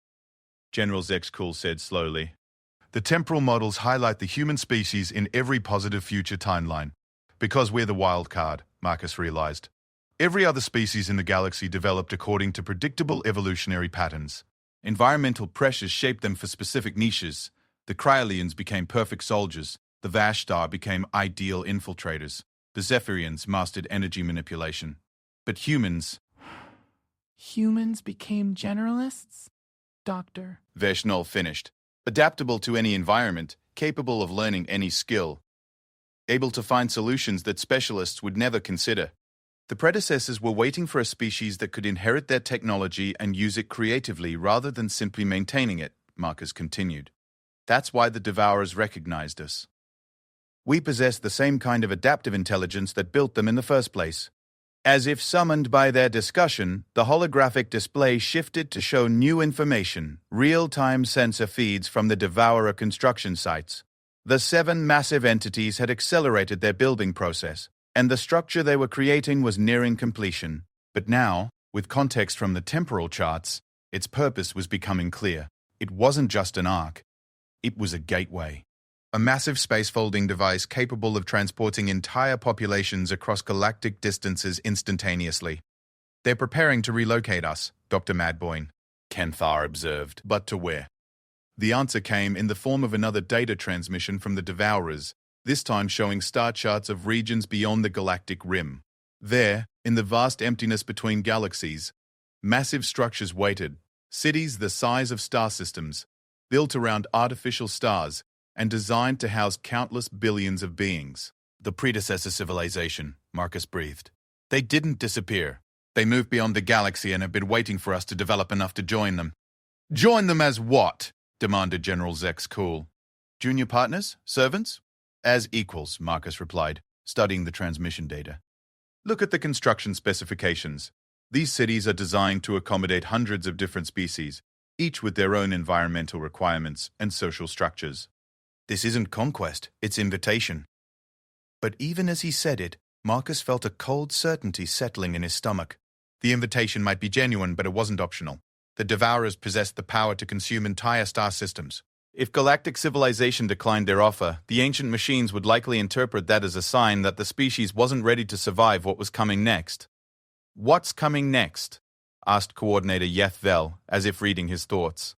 General Zexcool said slowly. The temporal models highlight the human species in every positive future timeline. Because we're the wild card, Marcus realized. Every other species in the galaxy developed according to predictable evolutionary patterns. Environmental pressures shaped them for specific niches. The Cryalians became perfect soldiers. The Vashtar became ideal infiltrators. The Zephyrians mastered energy manipulation. But humans... Humans became generalists? Doctor. Veshnol finished. Adaptable to any environment, capable of learning any skill. Able to find solutions that specialists would never consider. The predecessors were waiting for a species that could inherit their technology and use it creatively rather than simply maintaining it, Marcus continued. That's why the Devourers recognized us. We possess the same kind of adaptive intelligence that built them in the first place. As if summoned by their discussion, the holographic display shifted to show new information, real-time sensor feeds from the Devourer construction sites. The 7 massive entities had accelerated their building process, and the structure they were creating was nearing completion. But now, with context from the temporal charts, its purpose was becoming clear. It wasn't just an ark. It was a gateway. A massive space-folding device capable of transporting entire populations across galactic distances instantaneously. They're preparing to relocate us, Dr. Madboyne, Kenthar observed. But to where? The answer came in the form of another data transmission from the Devourers, this time showing star charts of regions beyond the galactic rim. There, in the vast emptiness between galaxies, massive structures waited, cities the size of star systems, built around artificial stars, and designed to house countless billions of beings. The predecessor civilization, Marcus breathed. They didn't disappear. They moved beyond the galaxy and have been waiting for us to develop enough to join them. Join them as what? Demanded General Zexcool. Junior partners? Servants? As equals, Marcus replied, studying the transmission data. Look at the construction specifications. These cities are designed to accommodate hundreds of different species, each with their own environmental requirements and social structures. This isn't conquest, it's invitation. But even as he said it, Marcus felt a cold certainty settling in his stomach. The invitation might be genuine, but it wasn't optional. The Devourers possessed the power to consume entire star systems. If galactic civilization declined their offer, the ancient machines would likely interpret that as a sign that the species wasn't ready to survive what was coming next. What's coming next? Asked Coordinator Yetvell, as if reading his thoughts.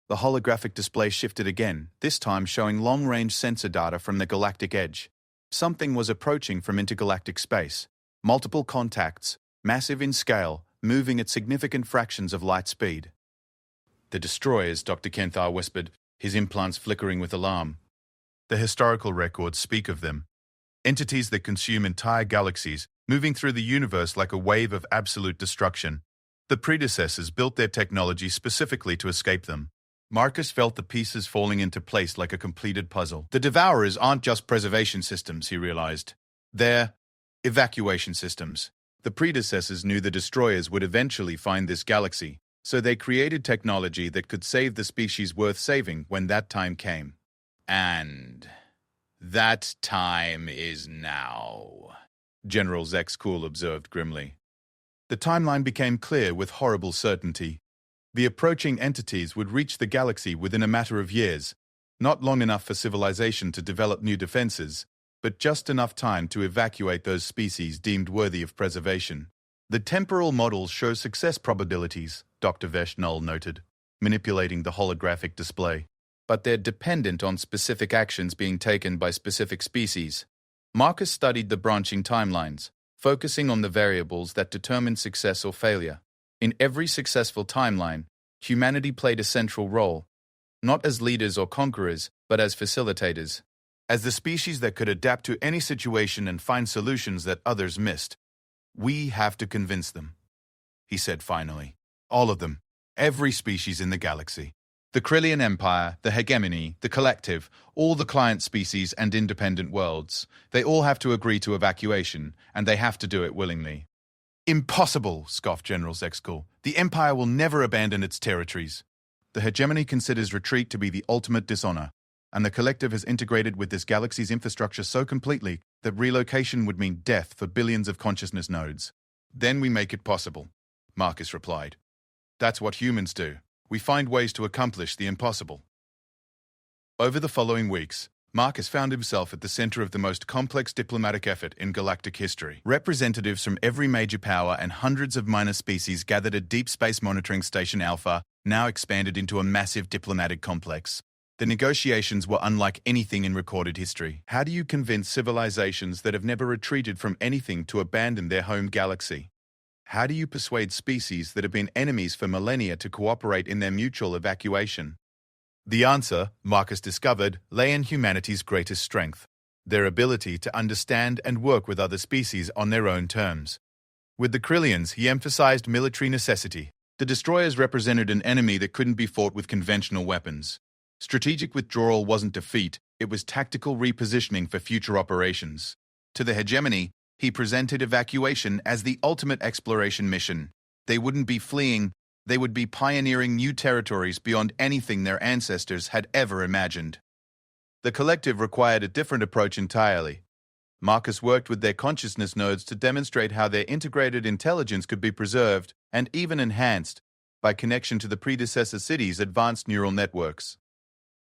The holographic display shifted again, this time showing long-range sensor data from the galactic edge. Something was approaching from intergalactic space. Multiple contacts, massive in scale, moving at significant fractions of light speed. The destroyers, Dr. Kenthar whispered, his implants flickering with alarm. The historical records speak of them. Entities that consume entire galaxies, moving through the universe like a wave of absolute destruction. The predecessors built their technology specifically to escape them. Marcus felt the pieces falling into place like a completed puzzle. The Devourers aren't just preservation systems, he realized. They're evacuation systems. The predecessors knew the destroyers would eventually find this galaxy, so they created technology that could save the species worth saving when that time came. And that time is now, General Zexcool observed grimly. The timeline became clear with horrible certainty. The approaching entities would reach the galaxy within a matter of years, not long enough for civilization to develop new defenses, but just enough time to evacuate those species deemed worthy of preservation. The temporal models show success probabilities, Dr. Veshnol noted, manipulating the holographic display. But they're dependent on specific actions being taken by specific species. Marcus studied the branching timelines, focusing on the variables that determine success or failure. In every successful timeline, Humanity played a central role, not as leaders or conquerors, but as facilitators, as the species that could adapt to any situation and find solutions that others missed. We have to convince them, he said finally. All of them, every species in the galaxy. The Krillian Empire, the Hegemony, the Collective, all the client species and independent worlds. They all have to agree to evacuation, and they have to do it willingly. Impossible, scoffed General Zexkul. The Empire will never abandon its territories. The Hegemony considers retreat to be the ultimate dishonor, and the Collective has integrated with this galaxy's infrastructure so completely that relocation would mean death for billions of consciousness nodes. Then we make it possible, Marcus replied. That's what humans do. We find ways to accomplish the impossible. Over the following weeks, Marcus found himself at the center of the most complex diplomatic effort in galactic history. Representatives from every major power and hundreds of minor species gathered at Deep Space Monitoring Station Alpha, now expanded into a massive diplomatic complex. The negotiations were unlike anything in recorded history. How do you convince civilizations that have never retreated from anything to abandon their home galaxy? How do you persuade species that have been enemies for millennia to cooperate in their mutual evacuation? The answer, Marcus discovered, lay in humanity's greatest strength, their ability to understand and work with other species on their own terms. With the Krillians, he emphasized military necessity. The destroyers represented an enemy that couldn't be fought with conventional weapons. Strategic withdrawal wasn't defeat, it was tactical repositioning for future operations. To the Hegemony, he presented evacuation as the ultimate exploration mission. They wouldn't be fleeing, they would be pioneering new territories beyond anything their ancestors had ever imagined. The Collective required a different approach entirely. Marcus worked with their consciousness nodes to demonstrate how their integrated intelligence could be preserved and even enhanced by connection to the predecessor cities' advanced neural networks.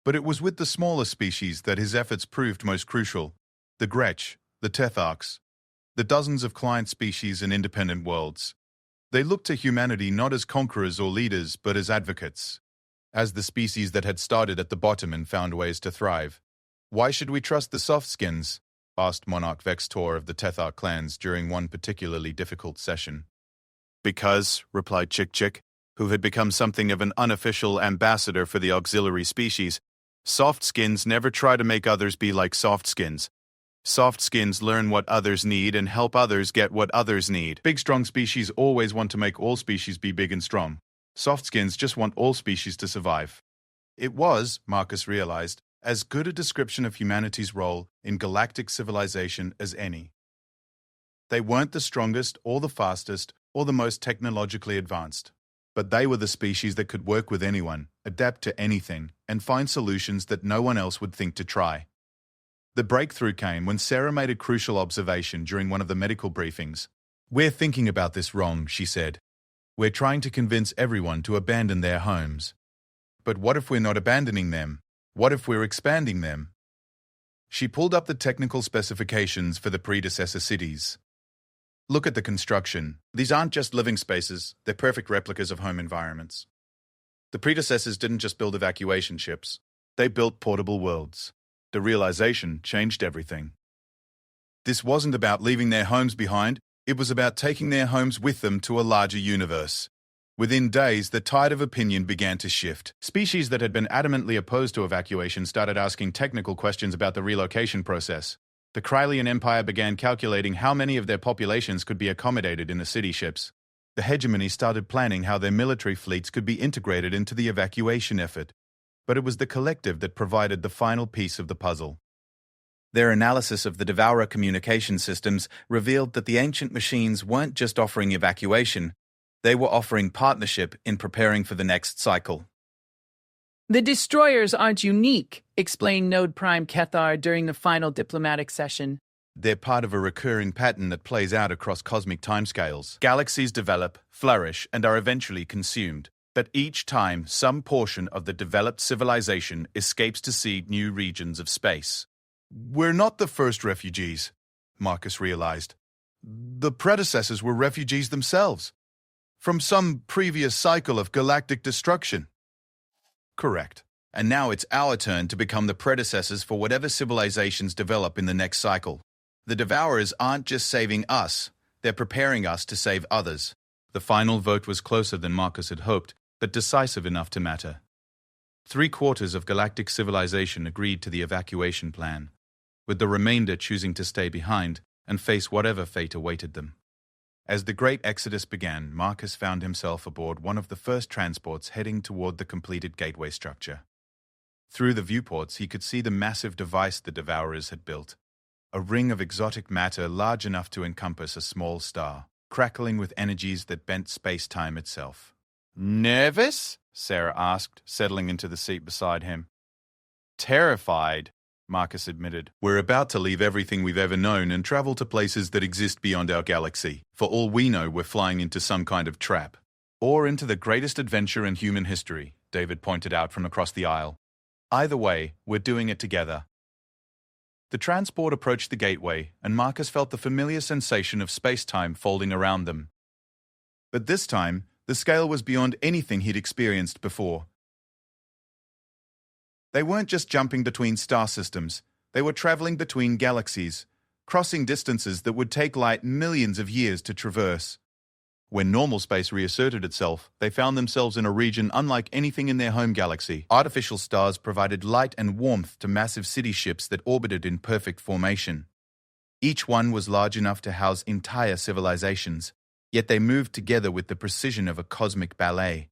But it was with the smaller species that his efforts proved most crucial: the Gretsch, the Tetharks, the dozens of client species and independent worlds. They looked to humanity not as conquerors or leaders, but as advocates, as the species that had started at the bottom and found ways to thrive. Why should we trust the softskins? Asked Monarch Vextor of the Tethark clans during one particularly difficult session. Because, replied Chick, who had become something of an unofficial ambassador for the auxiliary species, softskins never try to make others be like softskins. Softskins learn what others need and help others get what others need. Big, strong species always want to make all species be big and strong. Softskins just want all species to survive. It was, Marcus realized, as good a description of humanity's role in galactic civilization as any. They weren't the strongest or the fastest or the most technologically advanced, but they were the species that could work with anyone, adapt to anything, and find solutions that no one else would think to try. The breakthrough came when Sarah made a crucial observation during one of the medical briefings. We're thinking about this wrong, she said. We're trying to convince everyone to abandon their homes. But what if we're not abandoning them? What if we're expanding them? She pulled up the technical specifications for the predecessor cities. Look at the construction. These aren't just living spaces, they're perfect replicas of home environments. The predecessors didn't just build evacuation ships, they built portable worlds. The realization changed everything. This wasn't about leaving their homes behind, it was about taking their homes with them to a larger universe. Within days, the tide of opinion began to shift. Species that had been adamantly opposed to evacuation started asking technical questions about the relocation process. The Krillian Empire began calculating how many of their populations could be accommodated in the city ships. The Hegemony started planning how their military fleets could be integrated into the evacuation effort. But it was the Collective that provided the final piece of the puzzle. Their analysis of the Devourer communication systems revealed that the ancient machines weren't just offering evacuation, they were offering partnership in preparing for the next cycle. The destroyers aren't unique, explained Node Prime Kethar during the final diplomatic session. They're part of a recurring pattern that plays out across cosmic timescales. Galaxies develop, flourish, and are eventually consumed. But each time, some portion of the developed civilization escapes to seed new regions of space. We're not the first refugees, Marcus realized. The predecessors were refugees themselves, from some previous cycle of galactic destruction. Correct. And now it's our turn to become the predecessors for whatever civilizations develop in the next cycle. The Devourers aren't just saving us, they're preparing us to save others. The final vote was closer than Marcus had hoped, but decisive enough to matter. 3/4 of galactic civilization agreed to the evacuation plan, with the remainder choosing to stay behind and face whatever fate awaited them. As the great exodus began, Marcus found himself aboard one of the first transports heading toward the completed gateway structure. Through the viewports, he could see the massive device the Devourers had built, a ring of exotic matter large enough to encompass a small star, crackling with energies that bent space-time itself. "Nervous?" Sarah asked, settling into the seat beside him. "Terrified," Marcus admitted. We're about to leave everything we've ever known and travel to places that exist beyond our galaxy. For all we know, we're flying into some kind of trap. Or into the greatest adventure in human history, David pointed out from across the aisle. Either way, we're doing it together. The transport approached the gateway, and Marcus felt the familiar sensation of space-time folding around them. But this time, the scale was beyond anything he'd experienced before. They weren't just jumping between star systems, they were traveling between galaxies, crossing distances that would take light millions of years to traverse. When normal space reasserted itself, they found themselves in a region unlike anything in their home galaxy. Artificial stars provided light and warmth to massive city ships that orbited in perfect formation. Each one was large enough to house entire civilizations, yet they moved together with the precision of a cosmic ballet.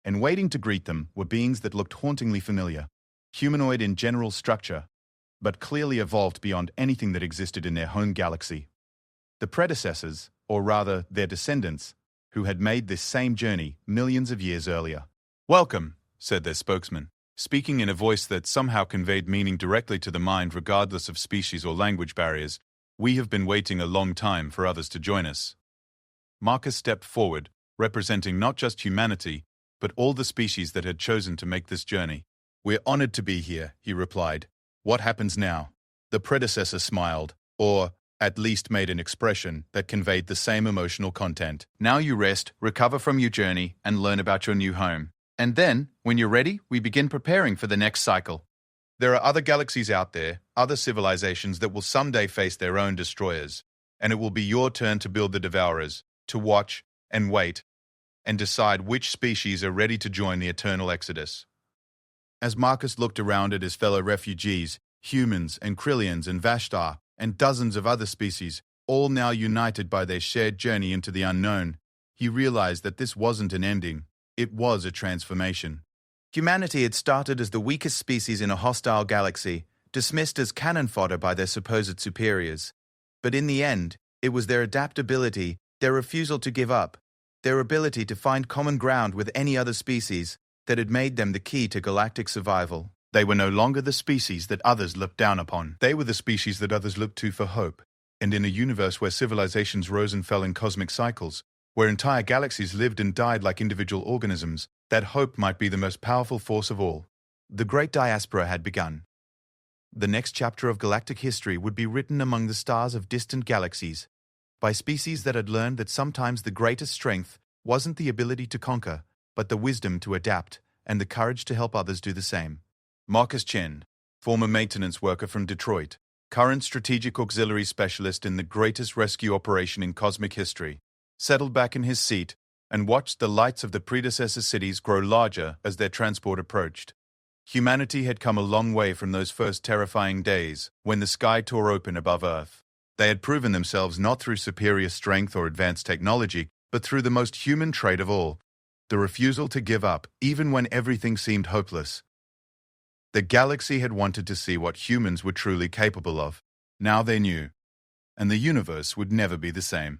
And waiting to greet them were beings that looked hauntingly familiar, humanoid in general structure, but clearly evolved beyond anything that existed in their home galaxy. The predecessors, or rather their descendants, who had made this same journey millions of years earlier. "Welcome," said their spokesman, speaking in a voice that somehow conveyed meaning directly to the mind regardless of species or language barriers. "We have been waiting a long time for others to join us." Marcus stepped forward, representing not just humanity, but all the species that had chosen to make this journey. "We're honored to be here," he replied. "What happens now?" The predecessor smiled, or at least made an expression that conveyed the same emotional content. "Now you rest, recover from your journey, and learn about your new home. And then, when you're ready, we begin preparing for the next cycle. There are other galaxies out there, other civilizations that will someday face their own destroyers, and it will be your turn to build the Devourers, to watch and wait, and decide which species are ready to join the eternal exodus." As Marcus looked around at his fellow refugees, humans and Krillians and Vashtar, and dozens of other species, all now united by their shared journey into the unknown, he realized that this wasn't an ending, it was a transformation. Humanity had started as the weakest species in a hostile galaxy, dismissed as cannon fodder by their supposed superiors. But in the end, it was their adaptability, their refusal to give up, their ability to find common ground with any other species, that had made them the key to galactic survival. They were no longer the species that others looked down upon. They were the species that others looked to for hope. And in a universe where civilizations rose and fell in cosmic cycles, where entire galaxies lived and died like individual organisms, that hope might be the most powerful force of all. The Great Diaspora had begun. The next chapter of galactic history would be written among the stars of distant galaxies, by species that had learned that sometimes the greatest strength wasn't the ability to conquer, but the wisdom to adapt and the courage to help others do the same. Marcus Chen, former maintenance worker from Detroit, current strategic auxiliary specialist in the greatest rescue operation in cosmic history, settled back in his seat and watched the lights of the predecessor cities grow larger as their transport approached. Humanity had come a long way from those first terrifying days when the sky tore open above Earth. They had proven themselves not through superior strength or advanced technology, but through the most human trait of all, the refusal to give up even when everything seemed hopeless. The galaxy had wanted to see what humans were truly capable of. Now they knew, and the universe would never be the same.